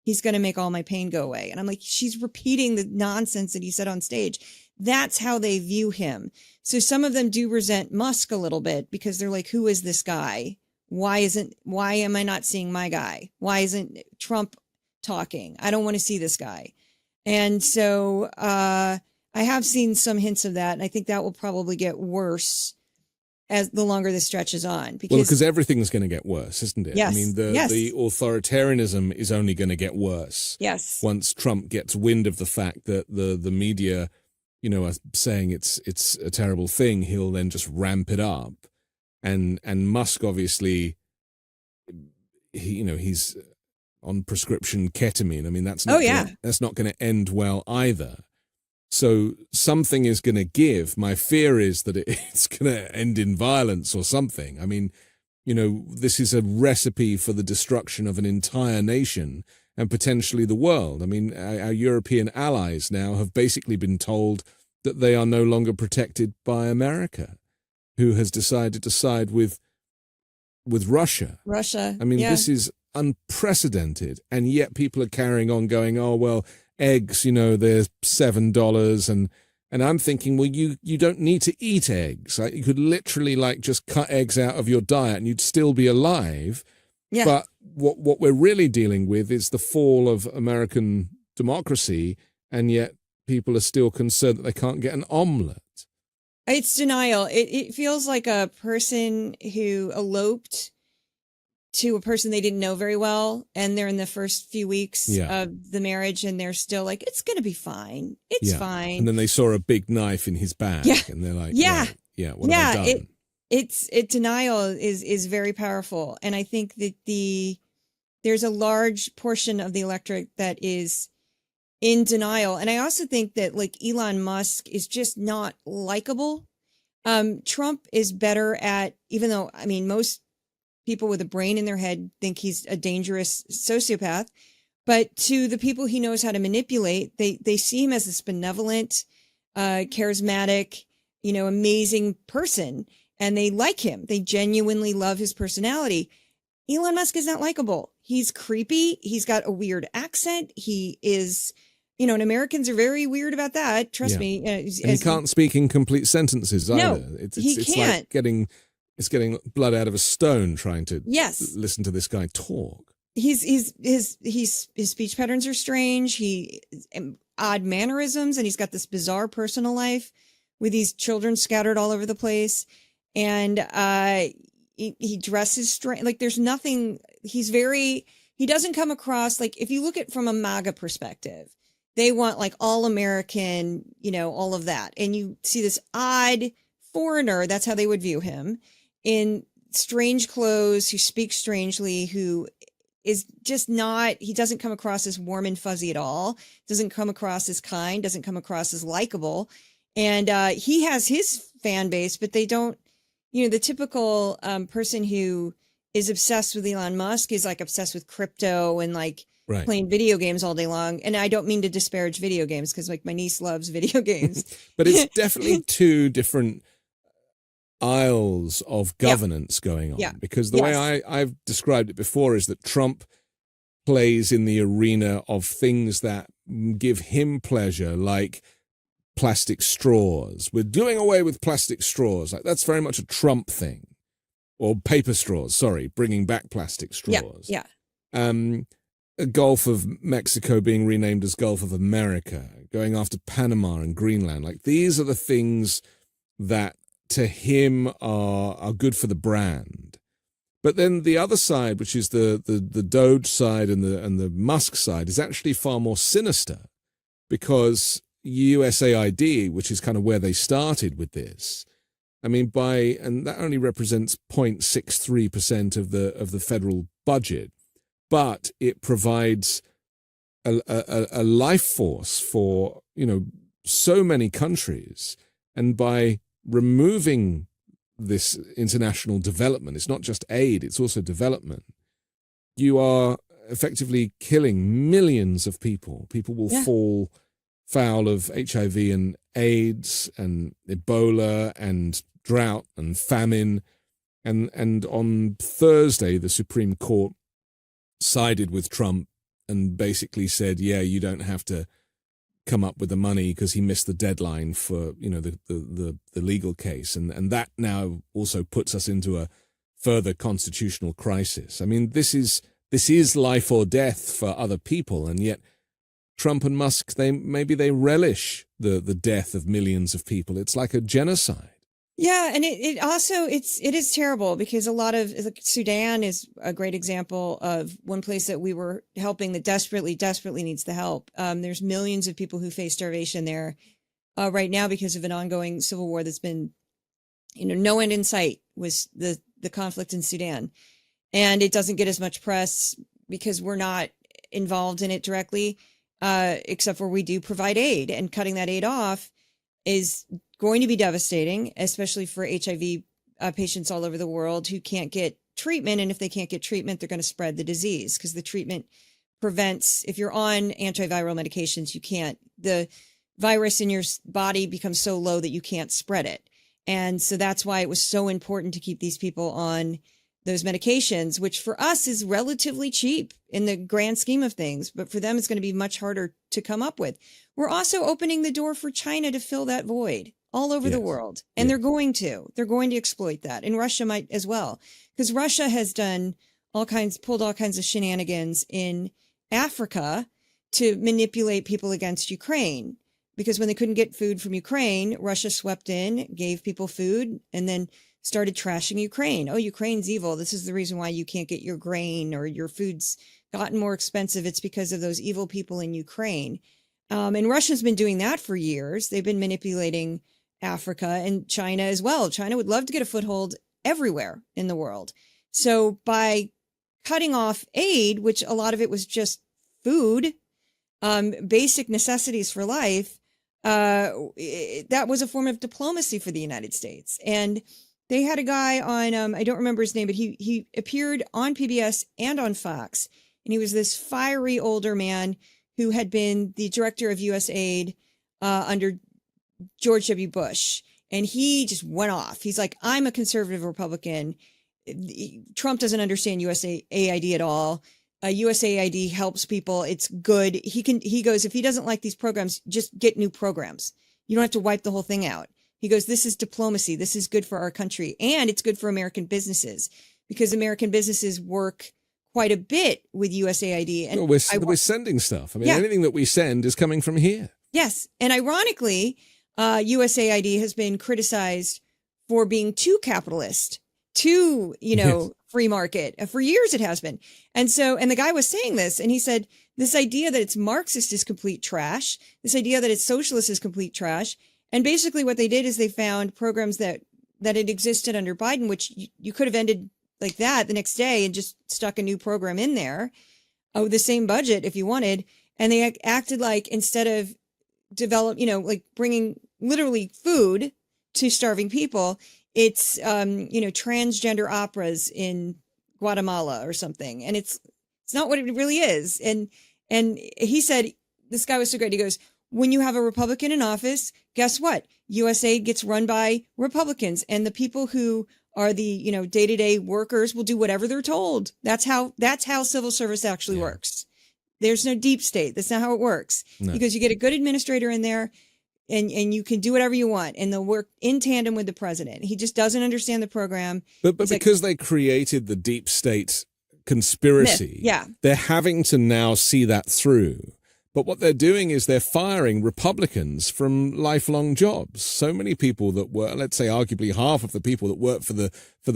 He's going to make all my pain go away. And I'm like, she's repeating the nonsense that he said on stage. That's how they view him. So some of them do resent Musk a little bit because they're like, who is this guy? Why am I not seeing my guy? Why isn't Trump talking? I don't want to see this guy. And so I have seen some hints of that. And I think that will probably get worse as the longer this stretches on. Because everything's going to get worse, isn't it? Yes. I mean, the authoritarianism is only going to get worse. Yes. Once Trump gets wind of the fact that the media, are saying it's a terrible thing, he'll then just ramp it up. And Musk, obviously, he's on prescription ketamine. I mean, that's not going to end well either. So something is going to give. My fear is that it's going to end in violence or something. I mean, this is a recipe for the destruction of an entire nation and potentially the world. I mean, our European allies now have basically been told that they are no longer protected by America, who has decided to side with Russia. I mean, this is unprecedented. And yet people are carrying on going, oh, well, eggs, they're $7, and I'm thinking, well, you don't need to eat eggs. Like, you could literally just cut eggs out of your diet and you'd still be alive. Yeah. But what we're really dealing with is the fall of American democracy, and yet people are still concerned that they can't get an omelet. It's denial. It feels like a person who eloped to a person they didn't know very well, and they're in the first few weeks of the marriage, and they're still like, it's going to be fine. It's fine. And then they saw a big knife in his bag, and they're like, what have I done? Denial is very powerful. And I think that there's a large portion of the electorate that is in denial. And I also think that Elon Musk is just not likable. Trump is better at, even though, most people with a brain in their head think he's a dangerous sociopath. But to the people he knows how to manipulate, they see him as this benevolent, charismatic, amazing person, and they like him. They genuinely love his personality. Elon Musk is not likable. He's creepy. He's got a weird accent. He is, and Americans are very weird about that. Trust me. And he can't speak in complete sentences either. No, he can't. Like getting blood out of a stone trying to listen to this guy talk. His speech patterns are strange. He odd mannerisms, and he's got this bizarre personal life with these children scattered all over the place. And he dresses strange. Like there's nothing. He doesn't come across like, if you look at from a MAGA perspective, they want like all American, all of that. And you see this odd foreigner. That's how they would view him, in strange clothes, who speaks strangely, who is just not, he doesn't come across as warm and fuzzy at all. Doesn't come across as kind, doesn't come across as likable. And he has his fan base, but they don't, the typical person who is obsessed with Elon Musk is like obsessed with crypto and like playing video games all day long. And I don't mean to disparage video games, because like my niece loves video games. But it's definitely two different aisles of governance going on, because the way I've described it before is that Trump plays in the arena of things that give him pleasure, like plastic straws. We're doing away with plastic straws. Like that's very much a Trump thing. Or paper straws, bringing back plastic straws. Gulf of Mexico being renamed as Gulf of America, going after Panama and Greenland. Like these are the things that to him are good for the brand. But then the other side, which is the Doge side and the Musk side, is actually far more sinister, because USAID, which is kind of where they started with this, I mean, and that only represents 0.63% of the federal budget, but it provides a life force for so many countries. And by removing this international development, it's not just aid, it's also development, you are effectively killing millions of people. People will fall foul of HIV and AIDS and Ebola and drought and famine. And on Thursday, the Supreme Court sided with Trump and basically said, you don't have to come up with the money because he missed the deadline for the legal case, and that now also puts us into a further constitutional crisis. I mean, this is life or death for other people, and yet Trump and Musk, they relish the death of millions of people. It's like a genocide. Yeah, and it is terrible, because a lot of Sudan is a great example of one place that we were helping that desperately needs the help. There's millions of people who face starvation there right now because of an ongoing civil war that's been, no end in sight, was the conflict in Sudan. And it doesn't get as much press because we're not involved in it directly, except for we do provide aid, and cutting that aid off is going to be devastating, especially for HIV patients all over the world who can't get treatment. And if they can't get treatment, they're going to spread the disease, because the treatment prevents, if you're on antiviral medications, the virus in your body becomes so low that you can't spread it. And so that's why it was so important to keep these people on those medications, which for us is relatively cheap in the grand scheme of things, but for them, it's going to be much harder to come up with. We're also opening the door for China to fill that void all over the world. And they're going to exploit that. And Russia might as well, because Russia has pulled all kinds of shenanigans in Africa to manipulate people against Ukraine. Because when they couldn't get food from Ukraine, Russia swept in, gave people food, and then started trashing Ukraine. Oh, Ukraine's evil. This is the reason why you can't get your grain or your food's gotten more expensive. It's because of those evil people in Ukraine. And Russia's been doing that for years. They've been manipulating Africa and China as well. China would love to get a foothold everywhere in the world. So by cutting off aid, which a lot of it was just food, basic necessities for life, that was a form of diplomacy for the United States. And they had a guy on, I don't remember his name, but he appeared on PBS and on Fox. And he was this fiery older man who had been the director of USAID under George W. Bush. And he just went off. He's like, I'm a conservative Republican. Trump doesn't understand USAID at all. USAID helps people. It's good. He goes, if he doesn't like these programs, just get new programs. You don't have to wipe the whole thing out. He goes, this is diplomacy. This is good for our country. And it's good for American businesses because American businesses work quite a bit with USAID. And well, we're sending stuff. I mean, anything that we send is coming from here. Yes. And ironically, USAID has been criticized for being too capitalist, too, free market. For years it has been. And the guy was saying this, and he said, this idea that it's Marxist is complete trash. This idea that it's socialist is complete trash. And basically what they did is they found programs that had existed under Biden, which you could have ended like that the next day and just stuck a new program in there with the same budget if you wanted. And they acted like instead of like bringing literally food to starving people, it's, transgender operas in Guatemala or something. And it's not what it really is. And he said, this guy was so great. He goes, when you have a Republican in office, guess what? USAID gets run by Republicans, and the people who are the, day-to-day workers will do whatever they're told. That's how civil service actually works. There's no deep state. That's not how it works. No. Because you get a good administrator in there and you can do whatever you want, and they'll work in tandem with the president. He just doesn't understand the program. But because they created the deep state conspiracy, they're having to now see that through. But what they're doing is they're firing Republicans from lifelong jobs. So many people that were, let's say, arguably half of the people that work for the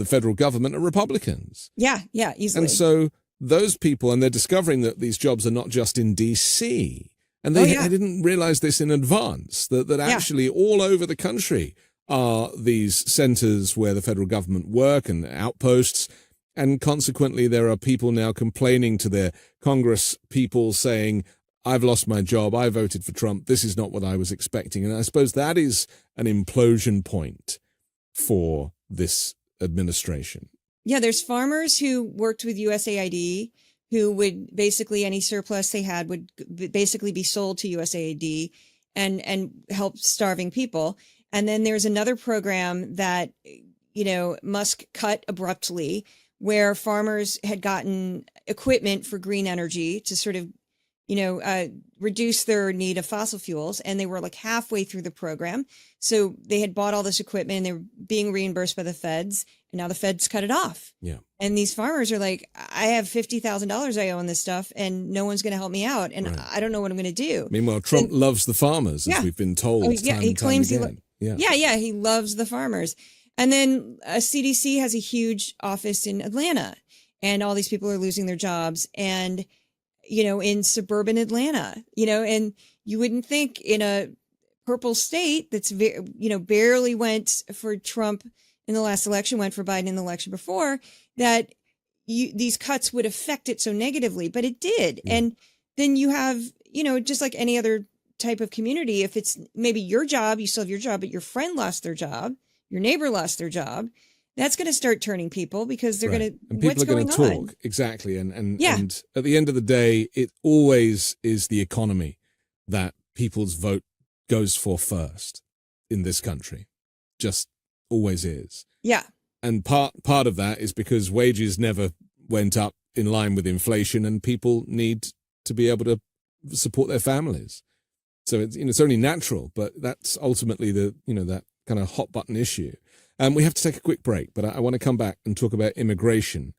federal government are Republicans. Yeah, easily. And so those people, and they're discovering that these jobs are not just in D.C., and they didn't realize this in advance, that actually all over the country are these centers where the federal government work and outposts. And consequently, there are people now complaining to their Congress people saying, I've lost my job. I voted for Trump. This is not what I was expecting. And I suppose that is an implosion point for this administration. Yeah, there's farmers who worked with USAID who would basically any surplus they had would basically be sold to USAID and help starving people. And then there's another program that, Musk cut abruptly where farmers had gotten equipment for green energy to sort of reduce their need of fossil fuels. And they were like halfway through the program. So they had bought all this equipment and they were being reimbursed by the feds. And now the feds cut it off. Yeah. And these farmers are like, I have $50,000 I owe on this stuff and no one's going to help me out. And I don't know what I'm going to do. Meanwhile, Trump loves the farmers, as we've been told. He claims he loves the farmers. And then CDC has a huge office in Atlanta and all these people are losing their jobs. And in suburban Atlanta, and you wouldn't think in a purple state that's, barely went for Trump in the last election, went for Biden in the election before, that these cuts would affect it so negatively, but it did. Yeah. And then you have, just like any other type of community, if it's maybe your job, you still have your job, but your friend lost their job, your neighbor lost their job, that's going to start turning people because they're going to, and people are going to talk. Exactly. And at the end of the day, it always is the economy that people's vote goes for first in this country. Just always is. Yeah. And part of that is because wages never went up in line with inflation and people need to be able to support their families. So it's only natural, but that's ultimately that kind of hot button issue. We have to take a quick break, but I want to come back and talk about immigration.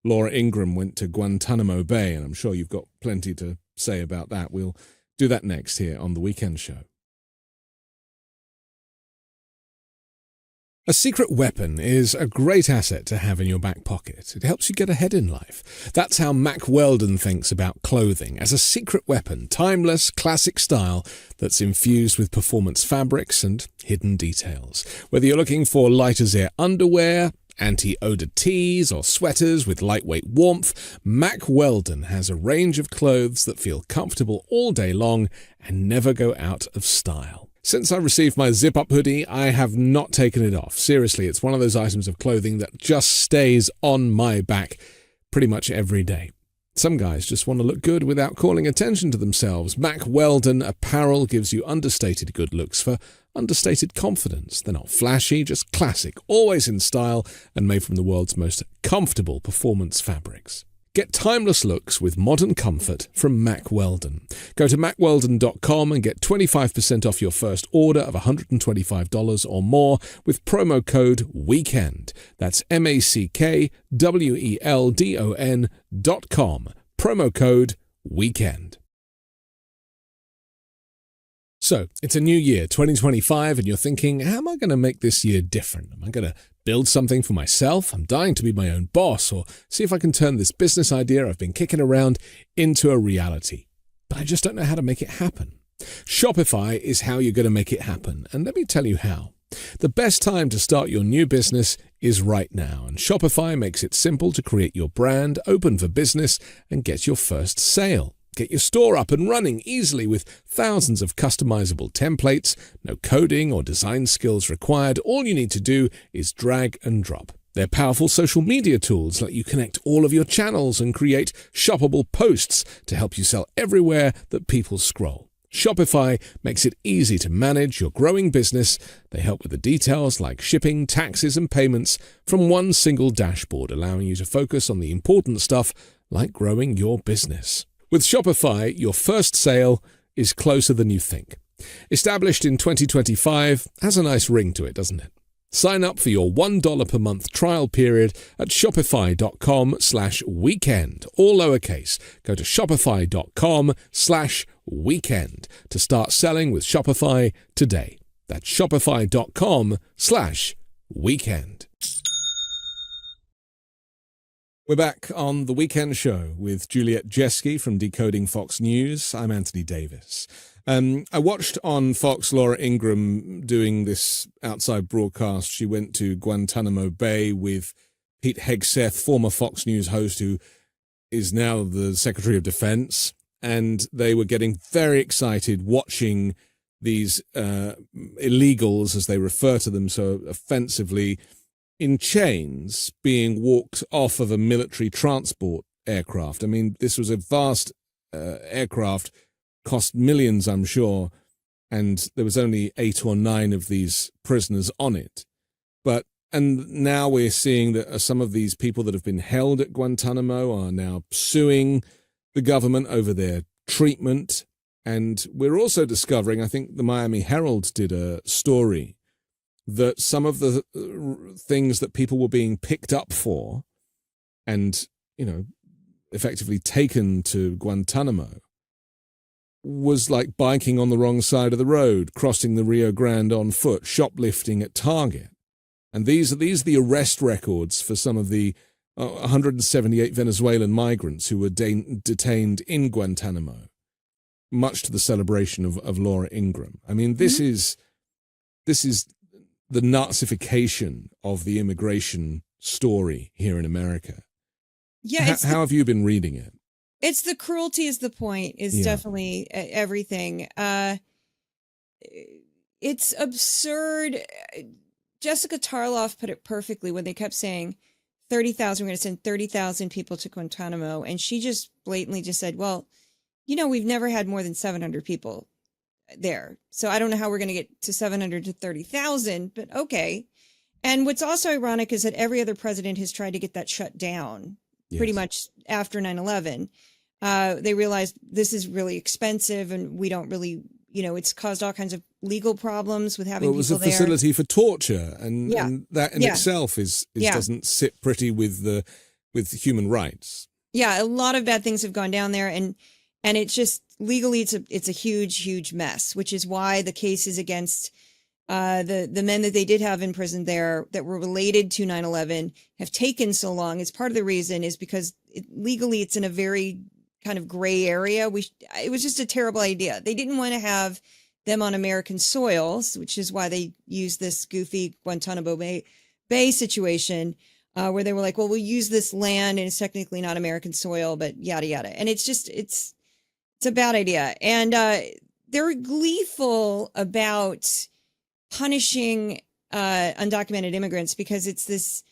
Laura Ingraham went to Guantanamo Bay, and I'm sure you've got plenty to say about that. We'll do that next here on The Weekend Show. A secret weapon is a great asset to have in your back pocket. It helps you get ahead in life. That's how Mac Weldon thinks about clothing, as a secret weapon, timeless, classic style that's infused with performance fabrics and hidden details. Whether you're looking for light-as-air underwear, anti-odor tees, or sweaters with lightweight warmth, Mac Weldon has a range of clothes that feel comfortable all day long and never go out of style. Since I received my zip-up hoodie, I have not taken it off. Seriously, it's one of those items of clothing that just stays on my back pretty much every day. Some guys just want to look good without calling attention to themselves. Mack Weldon Apparel gives you understated good looks for understated confidence. They're not flashy, just classic, always in style, and made from the world's most comfortable performance fabrics. Get timeless looks with modern comfort from Mack Weldon. Go to mackweldon.com and get 25% off your first order of $125 or more with promo code WEEKEND. That's MackWeldon.com. Promo code WEEKEND. So, it's a new year, 2025, and you're thinking, how am I going to make this year different? Am I going to build something for myself? I'm dying to be my own boss, or see if I can turn this business idea I've been kicking around into a reality. But I just don't know how to make it happen. Shopify is how you're going to make it happen, and let me tell you how. The best time to start your new business is right now, and Shopify makes it simple to create your brand, open for business, and get your first sale. Get your store up and running easily with thousands of customizable templates, no coding or design skills required. All you need to do is drag and drop. Their powerful social media tools let you connect all of your channels and create shoppable posts to help you sell everywhere that people scroll. Shopify makes it easy to manage your growing business. They help with the details like shipping, taxes, and payments from one single dashboard, allowing you to focus on the important stuff like growing your business. With Shopify, your first sale is closer than you think. Established in 2025 has a nice ring to it, doesn't it? Sign up for your $1 per month trial period at shopify.com/weekend, all lowercase. Go to shopify.com/weekend to start selling with Shopify today. That's shopify.com/weekend. We're back on The Weekend Show with Juliet Jeske from Decoding Fox News. I'm Anthony Davis. I watched on Fox Laura Ingraham doing this outside broadcast. She went to Guantanamo Bay with Pete Hegseth, former Fox News host who is now the Secretary of Defense. And they were getting very excited watching these illegals, as they refer to them so offensively, in chains being walked off of a military transport aircraft. I mean, this was a vast aircraft, cost millions, I'm sure, and there was only 8 or 9 of these prisoners on it. And now we're seeing that some of these people that have been held at Guantanamo are now suing the government over their treatment. And we're also discovering, I think the Miami Herald did a story, that some of the things that people were being picked up for and, effectively taken to Guantanamo was like biking on the wrong side of the road, crossing the Rio Grande on foot, shoplifting at Target. And these are the arrest records for some of the 178 Venezuelan migrants who were detained in Guantanamo, much to the celebration of Laura Ingraham. I mean, this is the Nazification of the immigration story here in America. Yeah. How have you been reading it? It's the cruelty is the point, is definitely everything. It's absurd. Jessica Tarloff put it perfectly when they kept saying 30,000, we're going to send 30,000 people to Guantanamo. And she just blatantly just said, well, we've never had more than 700 people there. So I don't know how we're going to get to 700 to 30,000, but okay. And what's also ironic is that every other president has tried to get that shut down pretty much after 9/11. They realized this is really expensive and we don't really, it's caused all kinds of legal problems with having people there. It was a facility for torture and that in itself doesn't sit pretty with human rights. Yeah, a lot of bad things have gone down there and it's just legally it's a huge mess, which is why the cases against the men that they did have in prison there that were related to 9/11 have taken so long. It's part of the reason is because legally it's in a very kind of gray area. It was just a terrible idea. They didn't want to have them on American soils, which is why they used this goofy Guantanamo Bay situation where they were like, well, we'll use this land and it's technically not American soil, but yada, yada. And it's just, it's a bad idea. And they're gleeful about punishing undocumented immigrants because it's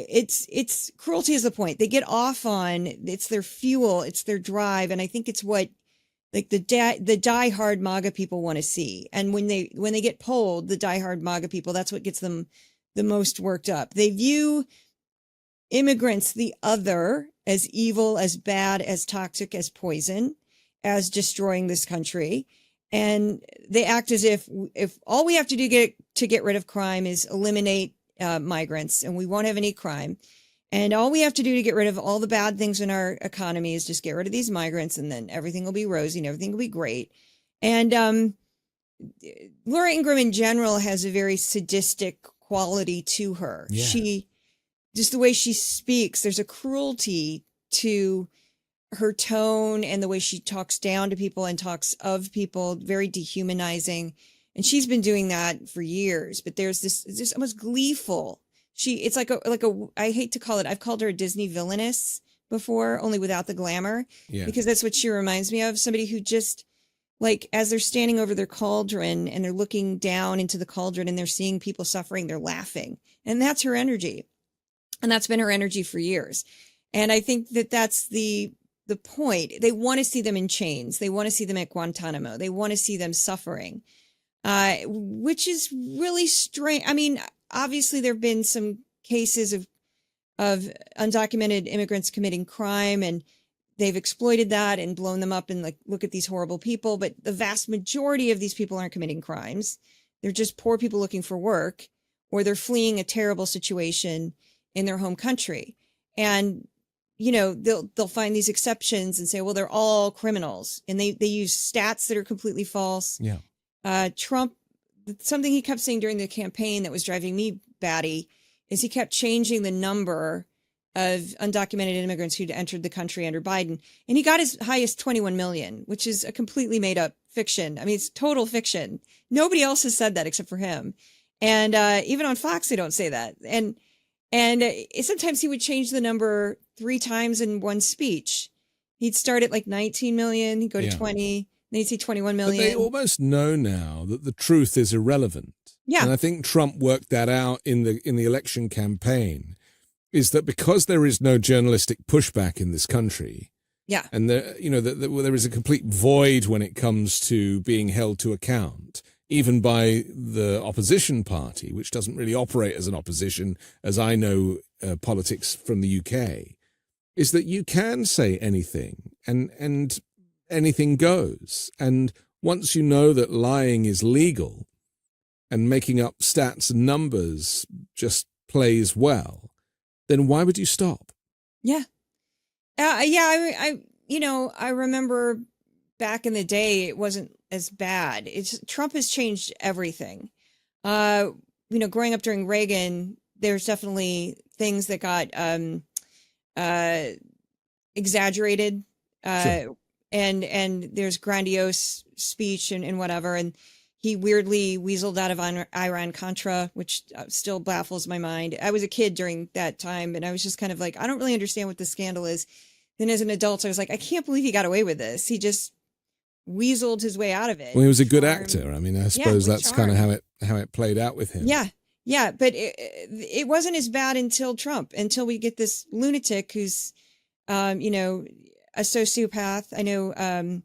it's cruelty is the point. They get off on, it's their fuel, it's their drive, and I think it's what like the diehard MAGA people want to see. And when they get polled, the diehard MAGA people, that's what gets them the most worked up. They view immigrants, the other, as evil, as bad, as toxic, as poison, as destroying this country. And they act as if all we have to do to get rid of crime is eliminate migrants, and we won't have any crime. And all we have to do to get rid of all the bad things in our economy is just get rid of these migrants, and then everything will be rosy and everything will be great. And Laura Ingraham in general has a very sadistic quality to her. Yeah. She, just the way she speaks, there's a cruelty to her tone and the way she talks down to people and talks of people, very dehumanizing. And she's been doing that for years, but there's this almost gleeful. It's like a, I hate to call it, I've called her a Disney villainess before, only without the glamour, because that's what she reminds me of. Somebody who just, like, as they're standing over their cauldron and they're looking down into the cauldron and they're seeing people suffering, they're laughing. And that's her energy. And that's been her energy for years. And I think that that's the point. They want to see them in chains. They want to see them at Guantanamo. They want to see them suffering, which is really strange. I mean, obviously there have been some cases of undocumented immigrants committing crime, and they've exploited that and blown them up and like, look at these horrible people. But the vast majority of these people aren't committing crimes. They're just poor people looking for work, or they're fleeing a terrible situation in their home country. And, you know, they'll find these exceptions and say, well, they're all criminals. And they use stats that are completely false. Yeah. Trump, something he kept saying during the campaign that was driving me batty is he kept changing the number of undocumented immigrants who'd entered the country under Biden. And he got as high as 21 million, which is a completely made up fiction. I mean, it's total fiction. Nobody else has said that except for him. And even on Fox, they don't say that. And sometimes he would change the number 3 times in one speech. He'd start at like 19 million, he'd go to 20, then he'd say 21 million. But they almost know now that the truth is irrelevant. Yeah. And I think Trump worked that out in the election campaign, is that because there is no journalistic pushback in this country, and there is a complete void when it comes to being held to account, even by the opposition party, which doesn't really operate as an opposition, as I know politics from the UK, is that you can say anything and anything goes. And once you know that lying is legal and making up stats and numbers just plays well, then why would you stop? Yeah. I remember back in the day, it wasn't as bad. Trump has changed everything. Growing up during Reagan, there's definitely things that got exaggerated, sure. and there's grandiose speech and whatever. And he weirdly weaseled out of Iran-Contra, which still baffles my mind. I was a kid during that time, and I was just kind of like, I don't really understand what the scandal is. Then as an adult, I was like, I can't believe he got away with this. He just weaseled his way out of it. Well, he was a good actor. I mean, I suppose that's kind of how it played out with him. Yeah, but it wasn't as bad until Trump, until we get this lunatic who's, a sociopath. I know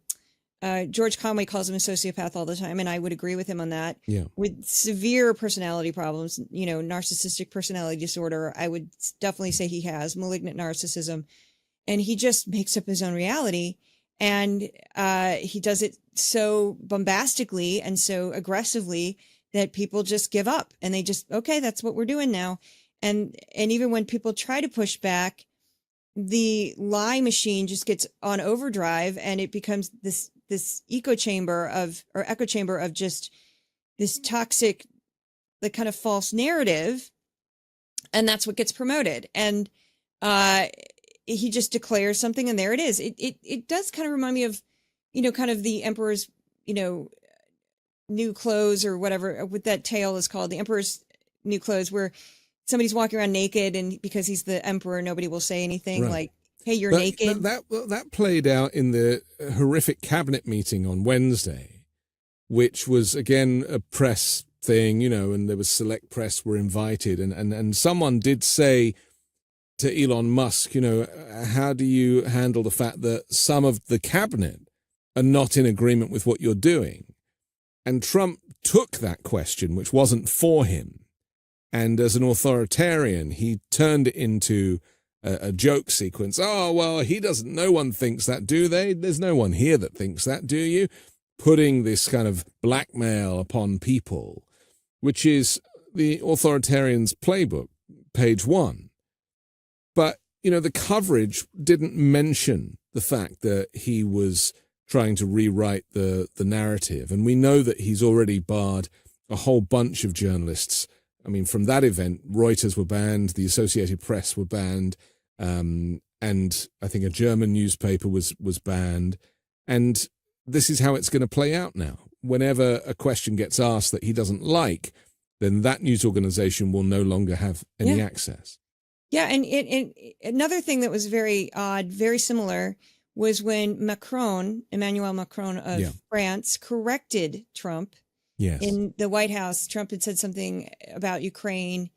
George Conway calls him a sociopath all the time, and I would agree with him on that. Yeah. With severe personality problems, narcissistic personality disorder, I would definitely say he has malignant narcissism, and he just makes up his own reality. And he does it so bombastically and so aggressively that people just give up, and they just, okay, that's what we're doing now. And even when people try to push back, the lie machine just gets on overdrive, and it becomes this echo chamber of just this toxic, the kind of false narrative. And that's what gets promoted. And he just declares something, and there it is. It does kind of remind me of, kind of the emperor's, new clothes, or whatever, what that tale is called, the emperor's new clothes, where somebody's walking around naked, and because he's the emperor, nobody will say anything, right. Like, hey, you're naked. That played out in the horrific cabinet meeting on Wednesday, which was, again, a press thing, and there was select press were invited. And someone did say to Elon Musk, how do you handle the fact that some of the cabinet are not in agreement with what you're doing? And Trump took that question, which wasn't for him, and as an authoritarian, he turned it into a joke sequence. Oh, well, no one thinks that, do they? There's no one here that thinks that, do you? Putting this kind of blackmail upon people, which is the authoritarian's playbook, page 1. But, the coverage didn't mention the fact that he was trying to rewrite the narrative. And we know that he's already barred a whole bunch of journalists. I mean, from that event, Reuters were banned, the Associated Press were banned, and I think a German newspaper was banned. And this is how it's going to play out now. Whenever a question gets asked that he doesn't like, then that news organization will no longer have any access. Yeah, and another thing that was very odd, very similar, was when Emmanuel Macron of France corrected Trump. Yes. In the White House, Trump had said something about Ukraine.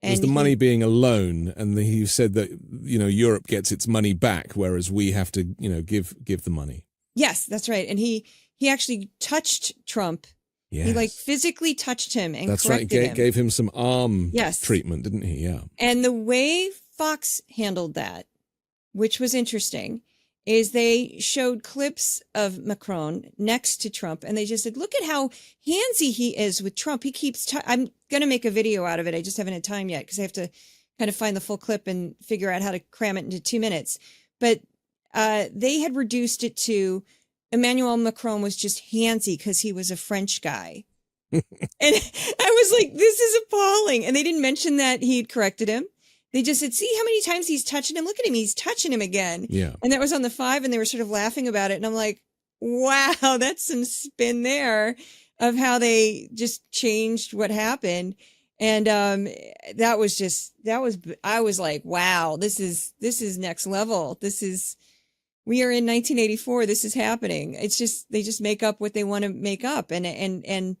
And it was the money being a loan, and he said that, Europe gets its money back, whereas we have to, give the money. Yes, that's right. And he actually touched Trump. Yes. He physically touched him and corrected him. Gave him some arm treatment, didn't he? Yeah. And the way Fox handled that, which was interesting, is they showed clips of Macron next to Trump, and they just said, look at how handsy he is with Trump. He keeps, I'm going to make a video out of it. I just haven't had time yet because I have to kind of find the full clip and figure out how to cram it into 2 minutes. But they had reduced it to Emmanuel Macron was just handsy because he was a French guy. And I was like, this is appalling. And they didn't mention that he'd corrected him. They just said, see how many times he's touching him? Look at him. He's touching him again. Yeah. And that was on the 5, and they were sort of laughing about it. And I'm like, wow, that's some spin there of how they just changed what happened. And I was like, wow, this is next level. We are in 1984. This is happening. It's just, they just make up what they want to make up. And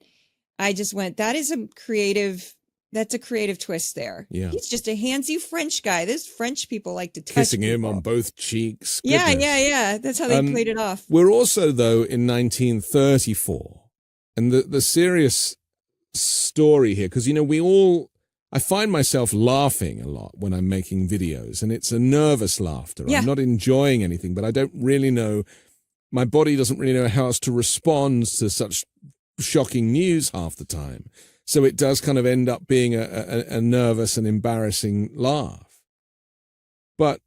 I just went, that's a creative twist there. Yeah. He's just a handsy French guy. Those French people like to touch kissing people. him on both cheeks. Yeah. That's how they played it off. We're also, though, in 1934. And the serious story here, because, I find myself laughing a lot when I'm making videos, and it's a nervous laughter. Yeah. I'm not enjoying anything, but I don't really know, my body doesn't really know how else to respond to such shocking news half the time. So it does kind of end up being a nervous and embarrassing laugh. But,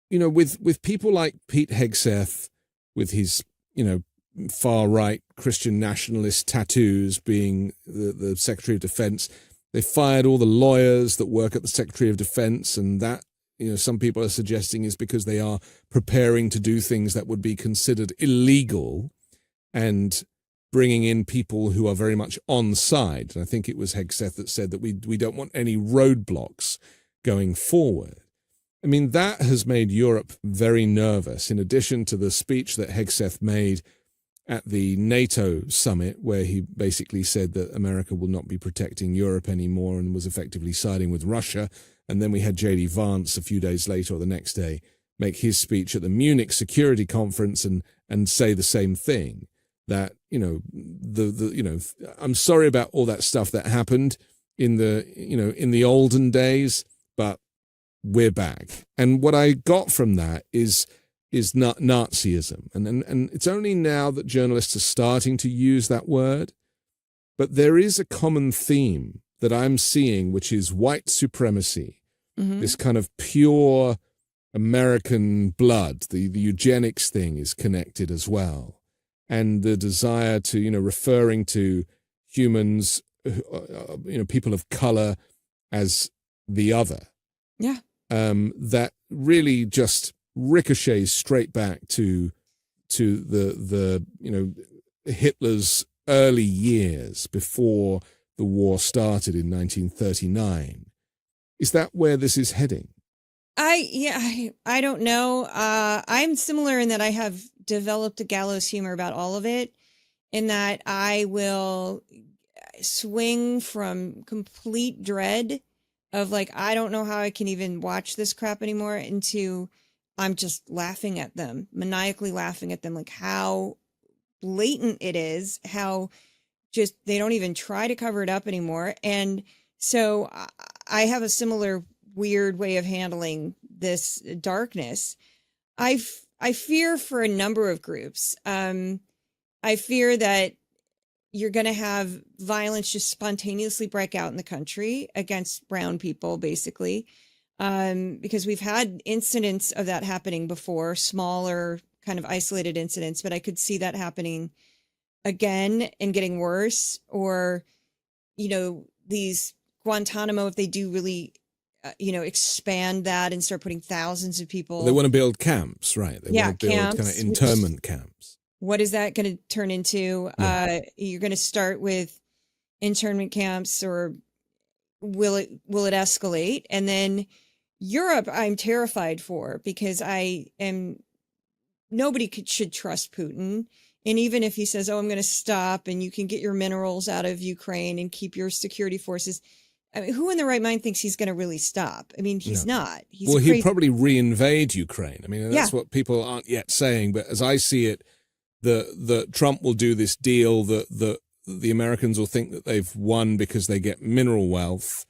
with people like Pete Hegseth, with his, far-right Christian nationalist tattoos, being the Secretary of Defense, they fired all the lawyers that work at the Secretary of Defense, and that, some people are suggesting is because they are preparing to do things that would be considered illegal and bringing in people who are very much on side. And I think it was Hegseth that said that we don't want any roadblocks going forward. I mean, that has made Europe very nervous, in addition to the speech that Hegseth made at the NATO summit, where he basically said that America will not be protecting Europe anymore and was effectively siding with Russia. And then we had J.D. Vance a few days later, or the next day, make his speech at the Munich Security Conference and say the same thing, that, I'm sorry about all that stuff that happened in the olden days, but we're back. And what I got from that is not Nazism. And it's only now that journalists are starting to use that word, but there is a common theme that I'm seeing, which is white supremacy, this kind of pure American blood. The eugenics thing is connected as well. And the desire to, referring to humans, people of color as the other. Yeah. That really just ricochets straight back to the Hitler's early years before the war started in 1939. Is that where this is heading? I don't know. I'm similar in that I have developed a gallows humor about all of it, in that I will swing from complete dread of like, I don't know how I can even watch this crap anymore, into I'm just laughing at them, maniacally laughing at them, like how blatant it is, how just they don't even try to cover it up anymore. And so I have a similar weird way of handling this darkness. I fear for a number of groups. I fear that you're going to have violence just spontaneously break out in the country against brown people, basically, because we've had incidents of that happening before, smaller kind of isolated incidents, but I could see that happening again and getting worse. Or, these Guantanamo, if they do really, expand that and start putting thousands of people. Well, they want to build camps, right? They want to build camps, kind of internment camps. What is that going to turn into? Yeah. You're going to start with internment camps, or will it escalate? And then Europe, I'm terrified for, because nobody should trust Putin. And even if he says, I'm going to stop and you can get your minerals out of Ukraine and keep your security forces, I mean, who in their right mind thinks he's going to really stop? I mean, he's not. He'd probably reinvade Ukraine. I mean, that's what people aren't yet saying. But as I see it, the Trump will do this deal that the Americans will think that they've won because they get mineral wealth.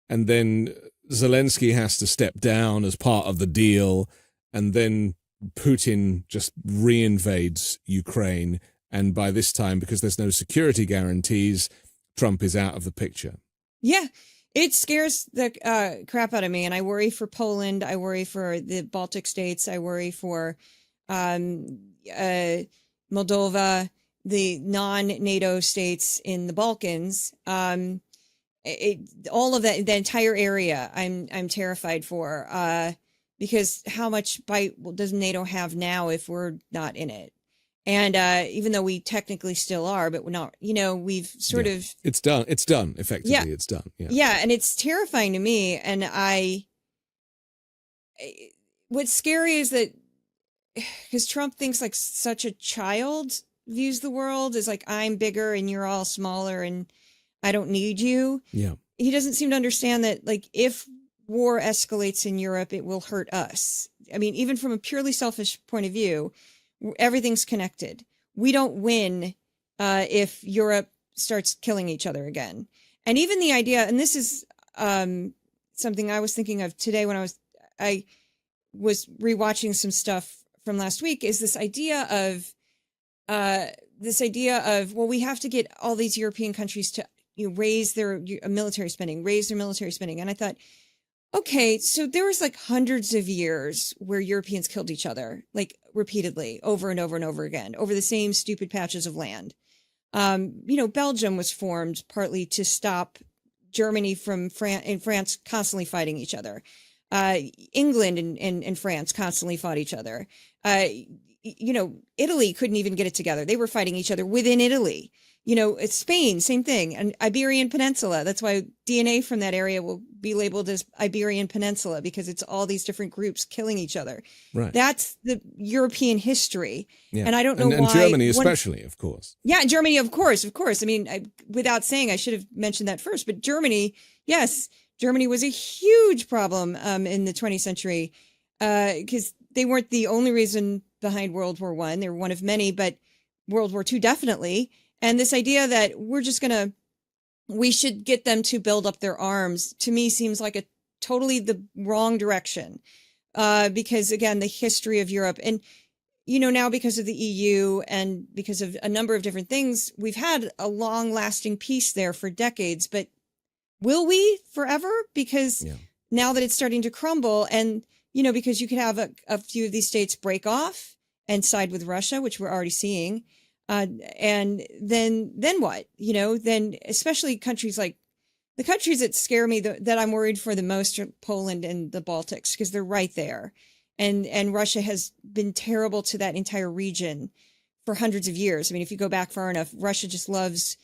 And then Zelensky has to step down as part of the deal. And then Putin just reinvades Ukraine. And by this time, because there's no security guarantees, Trump is out of the picture. Yeah, it scares the crap out of me. And I worry for Poland. I worry for the Baltic states. I worry for Moldova, the non-NATO states in the Balkans. All of that, the entire area, I'm terrified for, because how much bite does NATO have now if we're not in it? And even though we technically still are, but we're not, we've sort of... It's done. It's done. Effectively, it's done. Yeah, and it's terrifying to me. And what's scary is that, because Trump thinks like such a child views the world as like, I'm bigger and you're all smaller and I don't need you. Yeah. He doesn't seem to understand that, like, if war escalates in Europe, it will hurt us. I mean, even from a purely selfish point of view, everything's connected. We don't win if Europe starts killing each other again. And even the idea, and this is something I was thinking of today when I was rewatching some stuff from last week, is this idea of well, we have to get all these European countries to raise their military spending. And I thought, okay, so there was like hundreds of years where Europeans killed each other, like repeatedly, over and over and over again, over the same stupid patches of land. Belgium was formed partly to stop Germany from France constantly fighting each other. England and France constantly fought each other. Italy couldn't even get it together. They were fighting each other within Italy. Spain, same thing. And Iberian Peninsula. That's why DNA from that area will be labeled as Iberian Peninsula, because it's all these different groups killing each other. Right. That's the European history. Yeah. And I don't know why. And Germany especially, of course. Yeah, Germany, of course. I mean, without saying, I should have mentioned that first. But Germany, yes, Germany was a huge problem in the 20th century, because they weren't the only reason behind World War I. They were one of many, but World War II definitely. And this idea that we should get them to build up their arms, to me seems like a totally the wrong direction. Because again, the history of Europe, and, now because of the EU and because of a number of different things, we've had a long lasting peace there for decades, but will we forever? Because now that it's starting to crumble, and, because you could have a few of these states break off and side with Russia, which we're already seeing. And then what, then especially countries like the countries that scare me, that I'm worried for the most, are Poland and the Baltics, because they're right there. And Russia has been terrible to that entire region for hundreds of years. I mean, if you go back far enough, Russia just loves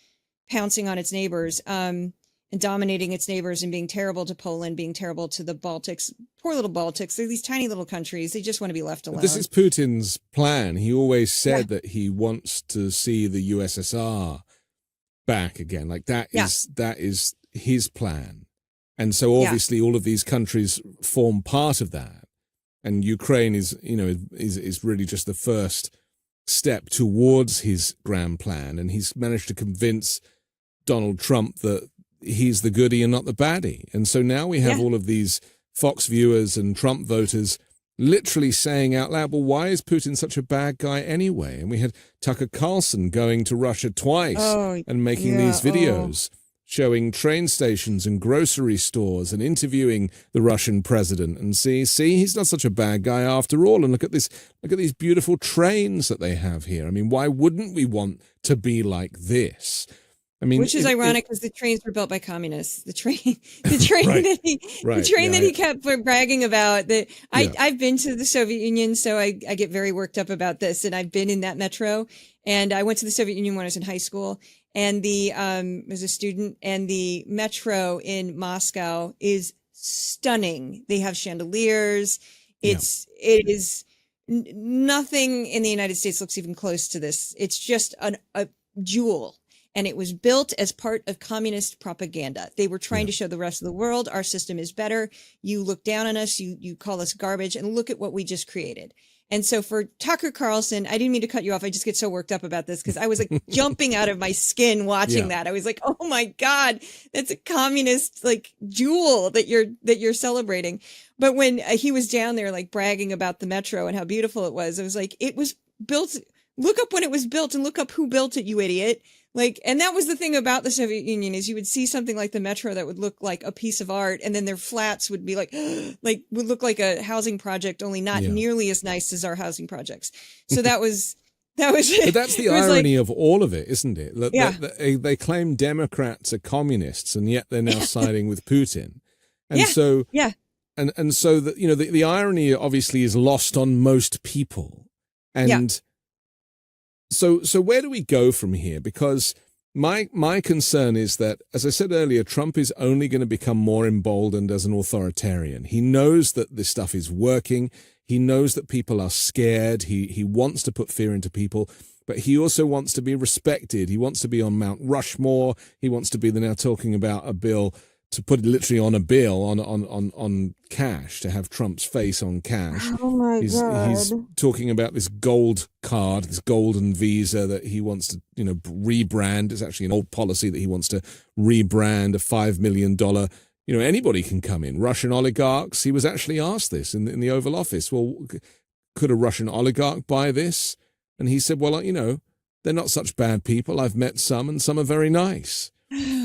pouncing on its neighbors, and dominating its neighbors, and being terrible to Poland, being terrible to the Baltics. Poor little Baltics. They're these tiny little countries. They just want to be left alone. This is Putin's plan. He always said that he wants to see the USSR back again. Like that is his plan. And so obviously all of these countries form part of that. And Ukraine is really just the first step towards his grand plan. And he's managed to convince Donald Trump that he's the goodie and not the baddie. And so now we have all of these Fox viewers and Trump voters literally saying out loud, well, why is Putin such a bad guy anyway? And we had Tucker Carlson going to Russia twice and making these videos showing train stations and grocery stores and interviewing the Russian president and see, he's not such a bad guy after all. And look at these beautiful trains that they have here. I mean, why wouldn't we want to be like this? I mean, which is ironic because the trains were built by communists. The train right. that he kept bragging about. I've been to the Soviet Union, so I get very worked up about this. And I've been in that metro. And I went to the Soviet Union when I was in high school, and as a student. And the metro in Moscow is stunning. They have chandeliers. It is nothing in the United States looks even close to this. It's just a jewel. And it was built as part of communist propaganda. They were trying to show the rest of the world, our system is better. You look down on us, you call us garbage, and look at what we just created. And so for Tucker Carlson, I didn't mean to cut you off. I just get so worked up about this because I was like jumping out of my skin watching that. I was like, oh my God, that's a communist like jewel that you're celebrating. But when he was down there like bragging about the metro and how beautiful it was like, it was built. Look up when it was built and look up who built it, you idiot. Like, and that was the thing about the Soviet Union is you would see something like the metro that would look like a piece of art, and then their flats would be like would look like a housing project, only not nearly as nice as our housing projects. So that was but that's the irony of all of it, isn't it? They claim Democrats are communists, and yet they're now siding with Putin. And so the irony obviously is lost on most people. And So where do we go from here? Because my concern is that, as I said earlier, Trump is only going to become more emboldened as an authoritarian. He knows that this stuff is working. He knows that people are scared. He wants to put fear into people, but he also wants to be respected. He wants to be on Mount Rushmore. He wants to be, they're now talking about a bill to put it literally on a bill on cash, to have Trump's face on cash. Oh my God. He's talking about this gold card, this golden visa that he wants to, rebrand. It's actually an old policy that he wants to rebrand, a $5 million, anybody can come in. Russian oligarchs. He was actually asked this in the Oval Office. Well, could a Russian oligarch buy this? And he said, well, they're not such bad people. I've met some, and some are very nice.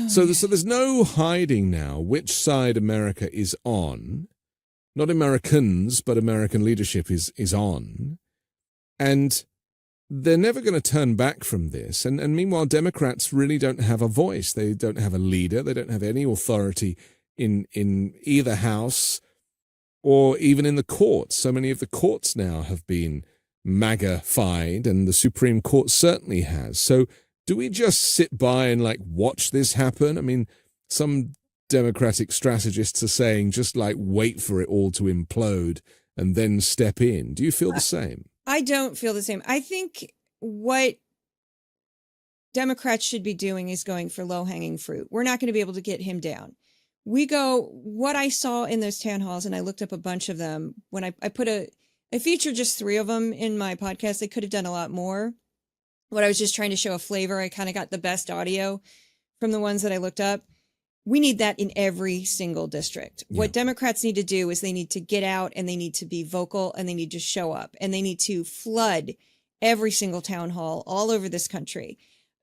So there's no hiding now which side America is on. Not Americans, but American leadership is on. And they're never going to turn back from this. And meanwhile, Democrats really don't have a voice. They don't have a leader. They don't have any authority in either house or even in the courts. So many of the courts now have been MAGA-fied, and the Supreme Court certainly has. So do we just sit by and watch this happen? I mean, some Democratic strategists are saying just wait for it all to implode and then step in. Do you feel the same? I don't feel the same. I think what Democrats should be doing is going for low-hanging fruit. We're not going to be able to get him down. What I saw in those town halls, and I looked up a bunch of them, when I put I featured just 3 of them in my podcast. They could have done a lot more. What I was just trying to show a flavor. I kind of got the best audio from the ones that I looked up. We need that in every single district. Yeah. What Democrats need to do is they need to get out and they need to be vocal and they need to show up and they need to flood every single town hall all over this country.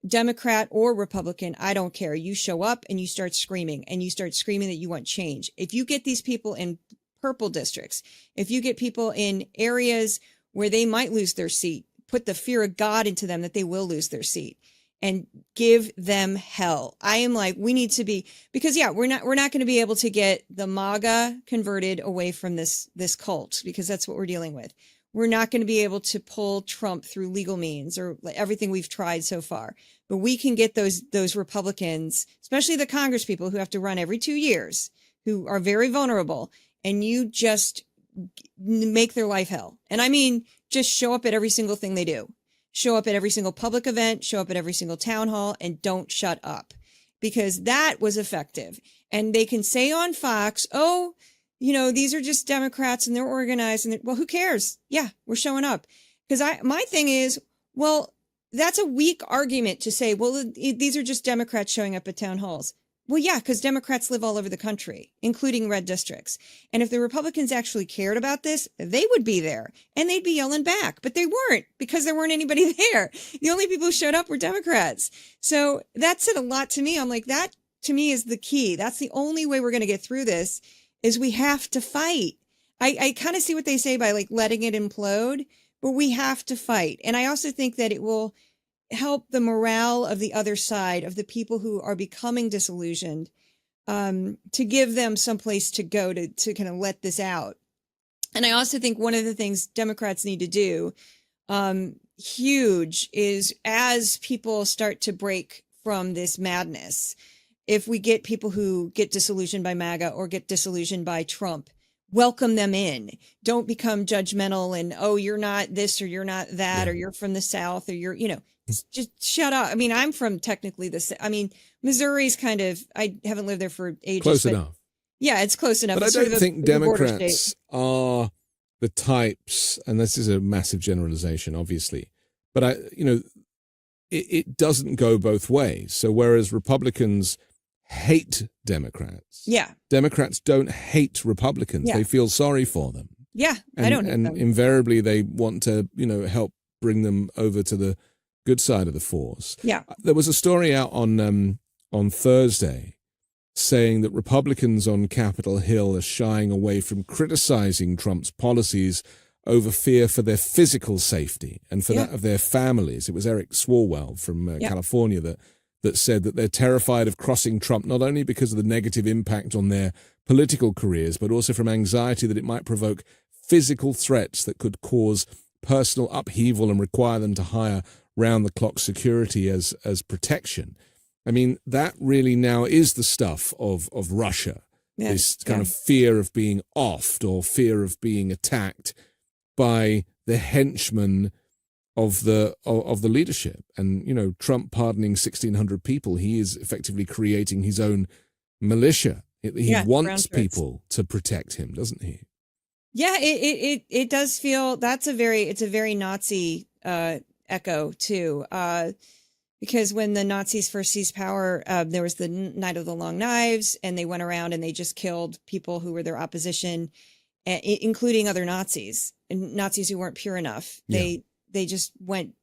Democrat or Republican, I don't care. You show up and you start screaming that you want change. If you get these people in purple districts, if you get people in areas where they might lose their seat, put the fear of God into them that they will lose their seat and give them hell. I am we need to be, because we're not going to be able to get the MAGA converted away from this cult, because that's what we're dealing with. We're not going to be able to pull Trump through legal means or everything we've tried so far, but we can get those Republicans, especially the Congress people who have to run every 2 years, who are very vulnerable, and you just make their life hell. And I mean, just show up at every single thing they do. Show up at every single public event, show up at every single town hall, and don't shut up. because that was effective. And they can say on Fox, oh, these are just Democrats and they're organized. And well, who cares? Yeah, we're showing up. Because my thing is, well, that's a weak argument to say, well, these are just Democrats showing up at town halls. Well, yeah, because Democrats live all over the country, including red districts. And if the Republicans actually cared about this, they would be there and they'd be yelling back. But they weren't, because there weren't anybody there. The only people who showed up were Democrats. So that said a lot to me. I'm like, that to me is the key. That's the only way we're going to get through this, is we have to fight. I kind of see what they say by like letting it implode, but we have to fight. And I also think that it will help the morale of the other side, of the people who are becoming disillusioned, to give them some place to go to kind of let this out. And I also think one of the things Democrats need to do, huge, is as people start to break from this madness, if we get people who get disillusioned by MAGA or get disillusioned by Trump, welcome them in. Don't become judgmental and, oh, you're not this or you're not that, or you're from the South, or you're, just shut up. I mean, I'm from technically Missouri's kind of, I haven't lived there for ages. Close enough. Yeah, it's close enough. But it's I don't think Democrats are the types, and this is a massive generalization, obviously, but it doesn't go both ways. So whereas Republicans hate Democrats, Democrats don't hate Republicans. They feel sorry for them. Yeah, and, I don't hate and them. invariably they want to, help bring them over to the good side of the force. Yeah. There was a story out on Thursday saying that Republicans on Capitol Hill are shying away from criticizing Trump's policies over fear for their physical safety and for that of their families. It was Eric Swalwell from California that said that they're terrified of crossing Trump, not only because of the negative impact on their political careers, but also from anxiety that it might provoke physical threats that could cause personal upheaval and require them to hire round-the-clock security as protection. I mean, that really now is the stuff of Russia, this kind of fear of being offed or fear of being attacked by the henchmen of the leadership. And, Trump pardoning 1,600 people, he is effectively creating his own militia. He wants people to protect him, doesn't he? Yeah, it does feel it's a very Nazi echo too, because when the Nazis first seized power, there was the Night of the Long Knives, and they went around and they just killed people who were their opposition, including other Nazis and Nazis who weren't pure enough. They just went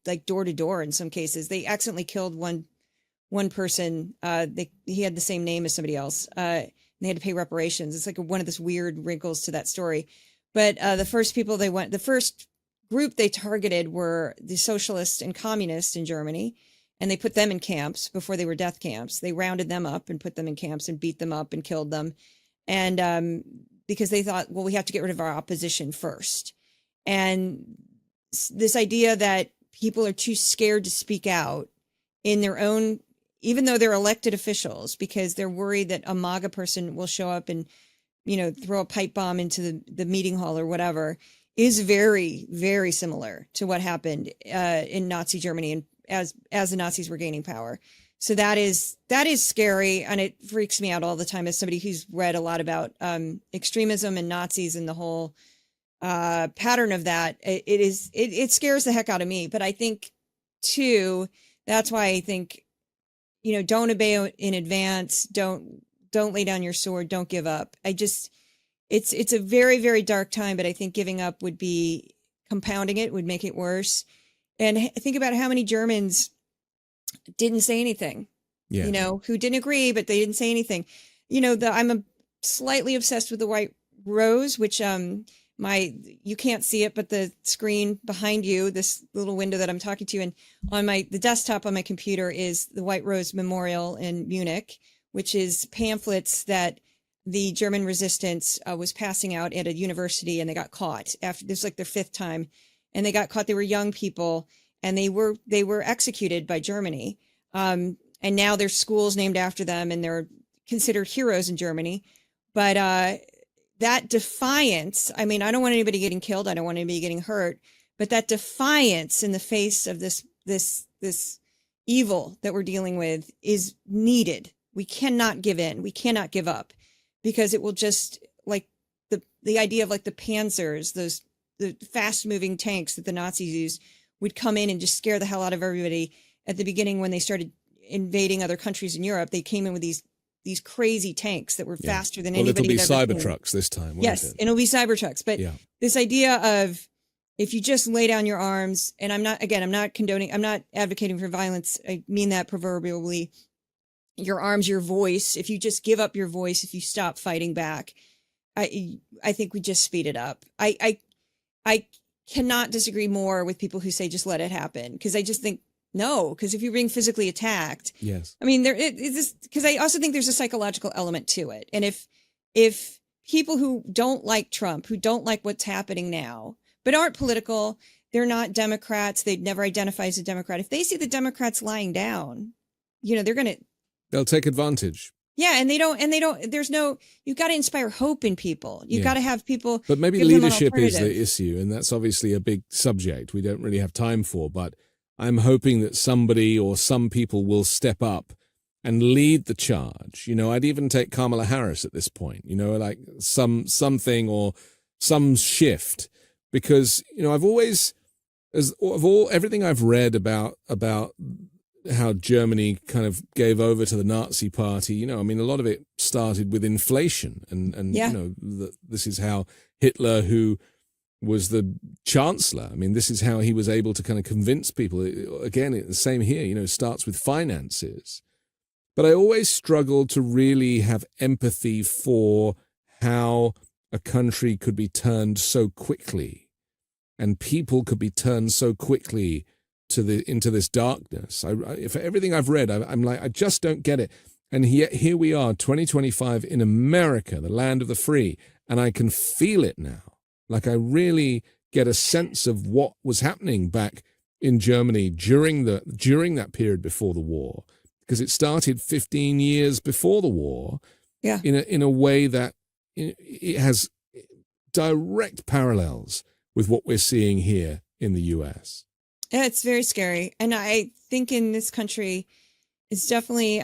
like door to door. In some cases, they accidentally killed one person. He had the same name as somebody else. And they had to pay reparations. It's like one of those weird wrinkles to that story. But the first group they targeted were the socialists and communists in Germany, and they put them in camps before they were death camps. They rounded them up and put them in camps and beat them up and killed them. And because they thought, well, we have to get rid of our opposition first. And this idea that people are too scared to speak out in their own, even though they're elected officials, because they're worried that a MAGA person will show up and, throw a pipe bomb into the meeting hall or whatever, is very, very similar to what happened in Nazi Germany and as the Nazis were gaining power. So that is scary, and it freaks me out all the time as somebody who's read a lot about extremism and Nazis and the whole pattern of that. It scares the heck out of me. But I think too, that's why I think, don't obey in advance. Don't lay down your sword. Don't give up. It's a very, very dark time, but I think giving up would be compounding it, would make it worse. And think about how many Germans didn't say anything, who didn't agree, but they didn't say anything. I'm slightly obsessed with the white rose, which you can't see it, but the screen behind you, this little window that I'm talking to, and on the desktop on my computer is the White Rose Memorial in Munich, which is pamphlets that the German resistance was passing out at a university, and they got caught after this, like their fifth time, and they got caught. They were young people, and they were executed by Germany. And now there's schools named after them, and they're considered heroes in Germany. But that defiance, I mean, I don't want anybody getting killed. I don't want anybody getting hurt, but that defiance in the face of this evil that we're dealing with is needed. We cannot give in. We cannot give up, because it will just, like the idea of like the Panzers, the fast moving tanks that the Nazis used, would come in and just scare the hell out of everybody. At the beginning, when they started invading other countries in Europe, they came in with these crazy tanks that were faster than anybody. It'll be Cybertrucks this time. Yes, and it'll be Cybertrucks. But this idea of, if you just lay down your arms, and I'm not advocating for violence. I mean that proverbially. Your arms, your voice. If you just give up your voice, if you stop fighting back, I think we just speed it up. I cannot disagree more with people who say just let it happen, because I just think no, because if you're being physically attacked, yes, I mean because I also think there's a psychological element to it, and if people who don't like Trump, who don't like what's happening now, but aren't political, they're not Democrats, they'd never identify as a Democrat, if they see the Democrats lying down, they'll take advantage. Yeah, and they don't, you've got to inspire hope in people. You've got to have people. But maybe leadership is the issue, and that's obviously a big subject we don't really have time for, but I'm hoping that somebody or some people will step up and lead the charge. I'd even take Kamala Harris at this point, like something or some shift, because, I've always, everything I've read about how Germany kind of gave over to the Nazi party, a lot of it started with inflation, and this is how Hitler, who was the chancellor, this is how he was able to kind of convince people. Again, the same here, starts with finances. But I always struggled to really have empathy for how a country could be turned so quickly, and people could be turned so quickly into this darkness. For everything I've read, I'm like, I just don't get it. And yet here we are, 2025 in America, the land of the free, and I can feel it now. Like, I really get a sense of what was happening back in Germany during that period before the war, because it started 15 years before the war. Yeah. In a way that it has direct parallels with what we're seeing here in the US. Yeah, it's very scary. And I think in this country, it's definitely,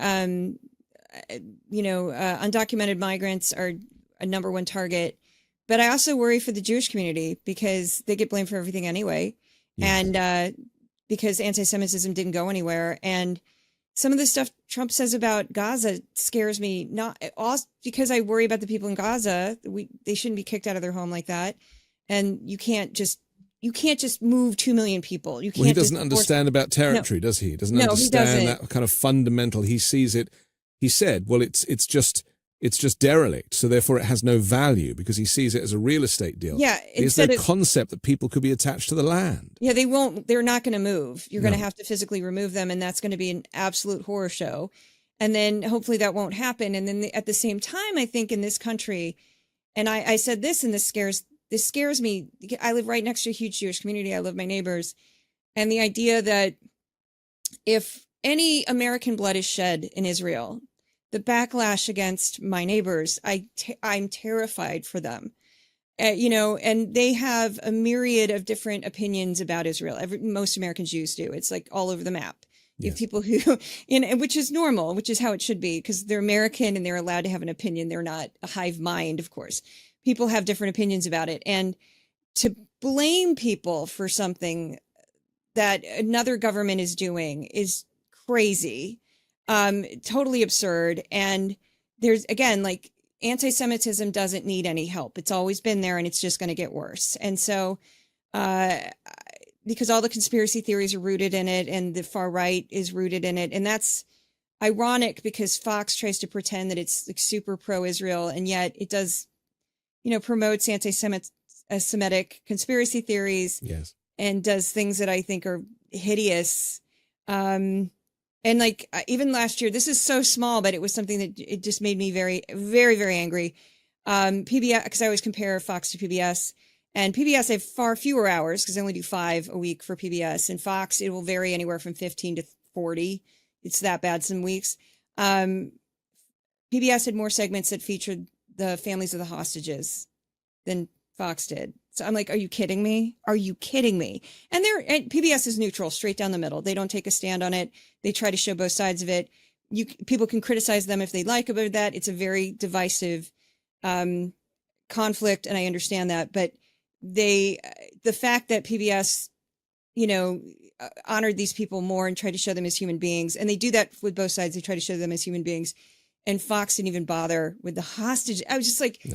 undocumented migrants are a number one target. But I also worry for the Jewish community, because they get blamed for everything anyway. Yes. And because anti-Semitism didn't go anywhere. And some of the stuff Trump says about Gaza scares me, not also because I worry about the people in Gaza. They shouldn't be kicked out of their home like that. And you can't just move 2 million people. You can't. Well, he doesn't understand about territory, does he? He doesn't understand that kind of fundamental. He sees it. He said, well, it's just derelict, so therefore it has no value, because he sees it as a real estate deal. Yeah. There's no concept that people could be attached to the land. Yeah, they won't. They're not going to move. You're going to have to physically remove them, and that's going to be an absolute horror show. And then hopefully that won't happen. And then at the same time, I think in this country, and I said this, and this scares me. I live right next to a huge Jewish community. I love my neighbors. And the idea that if any American blood is shed in Israel, the backlash against my neighbors, I'm terrified for them. And they have a myriad of different opinions about Israel. Most American Jews do. It's like all over the map. You have people who, which is normal, which is how it should be, because they're American and they're allowed to have an opinion. They're not a hive mind, of course. People have different opinions about it. And to blame people for something that another government is doing is crazy, totally absurd. And there's, again, like, anti-Semitism doesn't need any help. It's always been there, and it's just going to get worse. And so, because all the conspiracy theories are rooted in it, and the far right is rooted in it. And that's ironic, because Fox tries to pretend that it's like super pro-Israel, and yet it does, promotes anti-Semitic conspiracy theories. Yes. And does things that I think are hideous. And like, even last year, this is so small, but it was something that it just made me very, very, very angry. PBS, because I always compare Fox to PBS, and PBS, I have far fewer hours because I only do 5 a week for PBS, and Fox, it will vary anywhere from 15 to 40. It's that bad some weeks. PBS had more segments that featured the families of the hostages than Fox did. So I'm like, are you kidding me? Are you kidding me? And PBS is neutral, straight down the middle. They don't take a stand on it. They try to show both sides of it. People can criticize them if they like about that. It's a very divisive conflict, and I understand that. But the fact that PBS, honored these people more and tried to show them as human beings, and they do that with both sides. They try to show them as human beings, and Fox didn't even bother with the hostage. I was just like,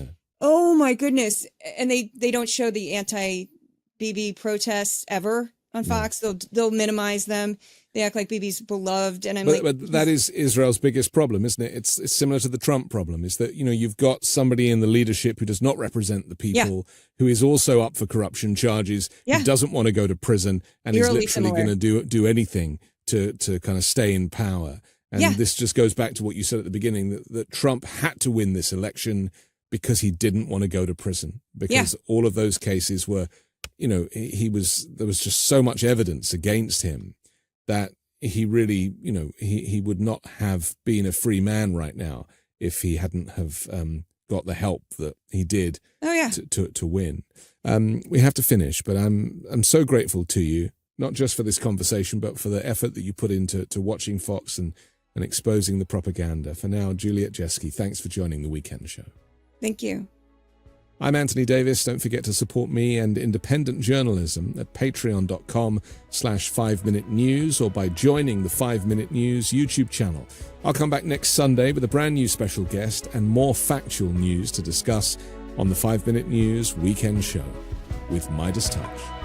oh my goodness! And they don't show the anti-Bibi protests ever on Fox. They'll minimize them. They act like Bibi's beloved, and but that is Israel's biggest problem, isn't it? It's similar to the Trump problem. Is that you've got somebody in the leadership who does not represent the people, who is also up for corruption charges, who doesn't want to go to prison, and is literally going to do anything to kind of stay in power. And this just goes back to what you said at the beginning, that Trump had to win this election because he didn't want to go to prison, because all of those cases were, there was just so much evidence against him that he really, he would not have been a free man right now if he hadn't have got the help that he did to win. We have to finish, but I'm so grateful to you, not just for this conversation, but for the effort that you put into watching Fox and exposing the propaganda. For now, Juliet Jeske, thanks for joining the Weekend Show. Thank you. I'm Anthony Davis. Don't forget to support me and independent journalism at patreon.com/5Minute News or by joining the 5 Minute News YouTube channel. I'll come back next Sunday with a brand new special guest and more factual news to discuss on the 5 Minute News Weekend Show with Midas Touch.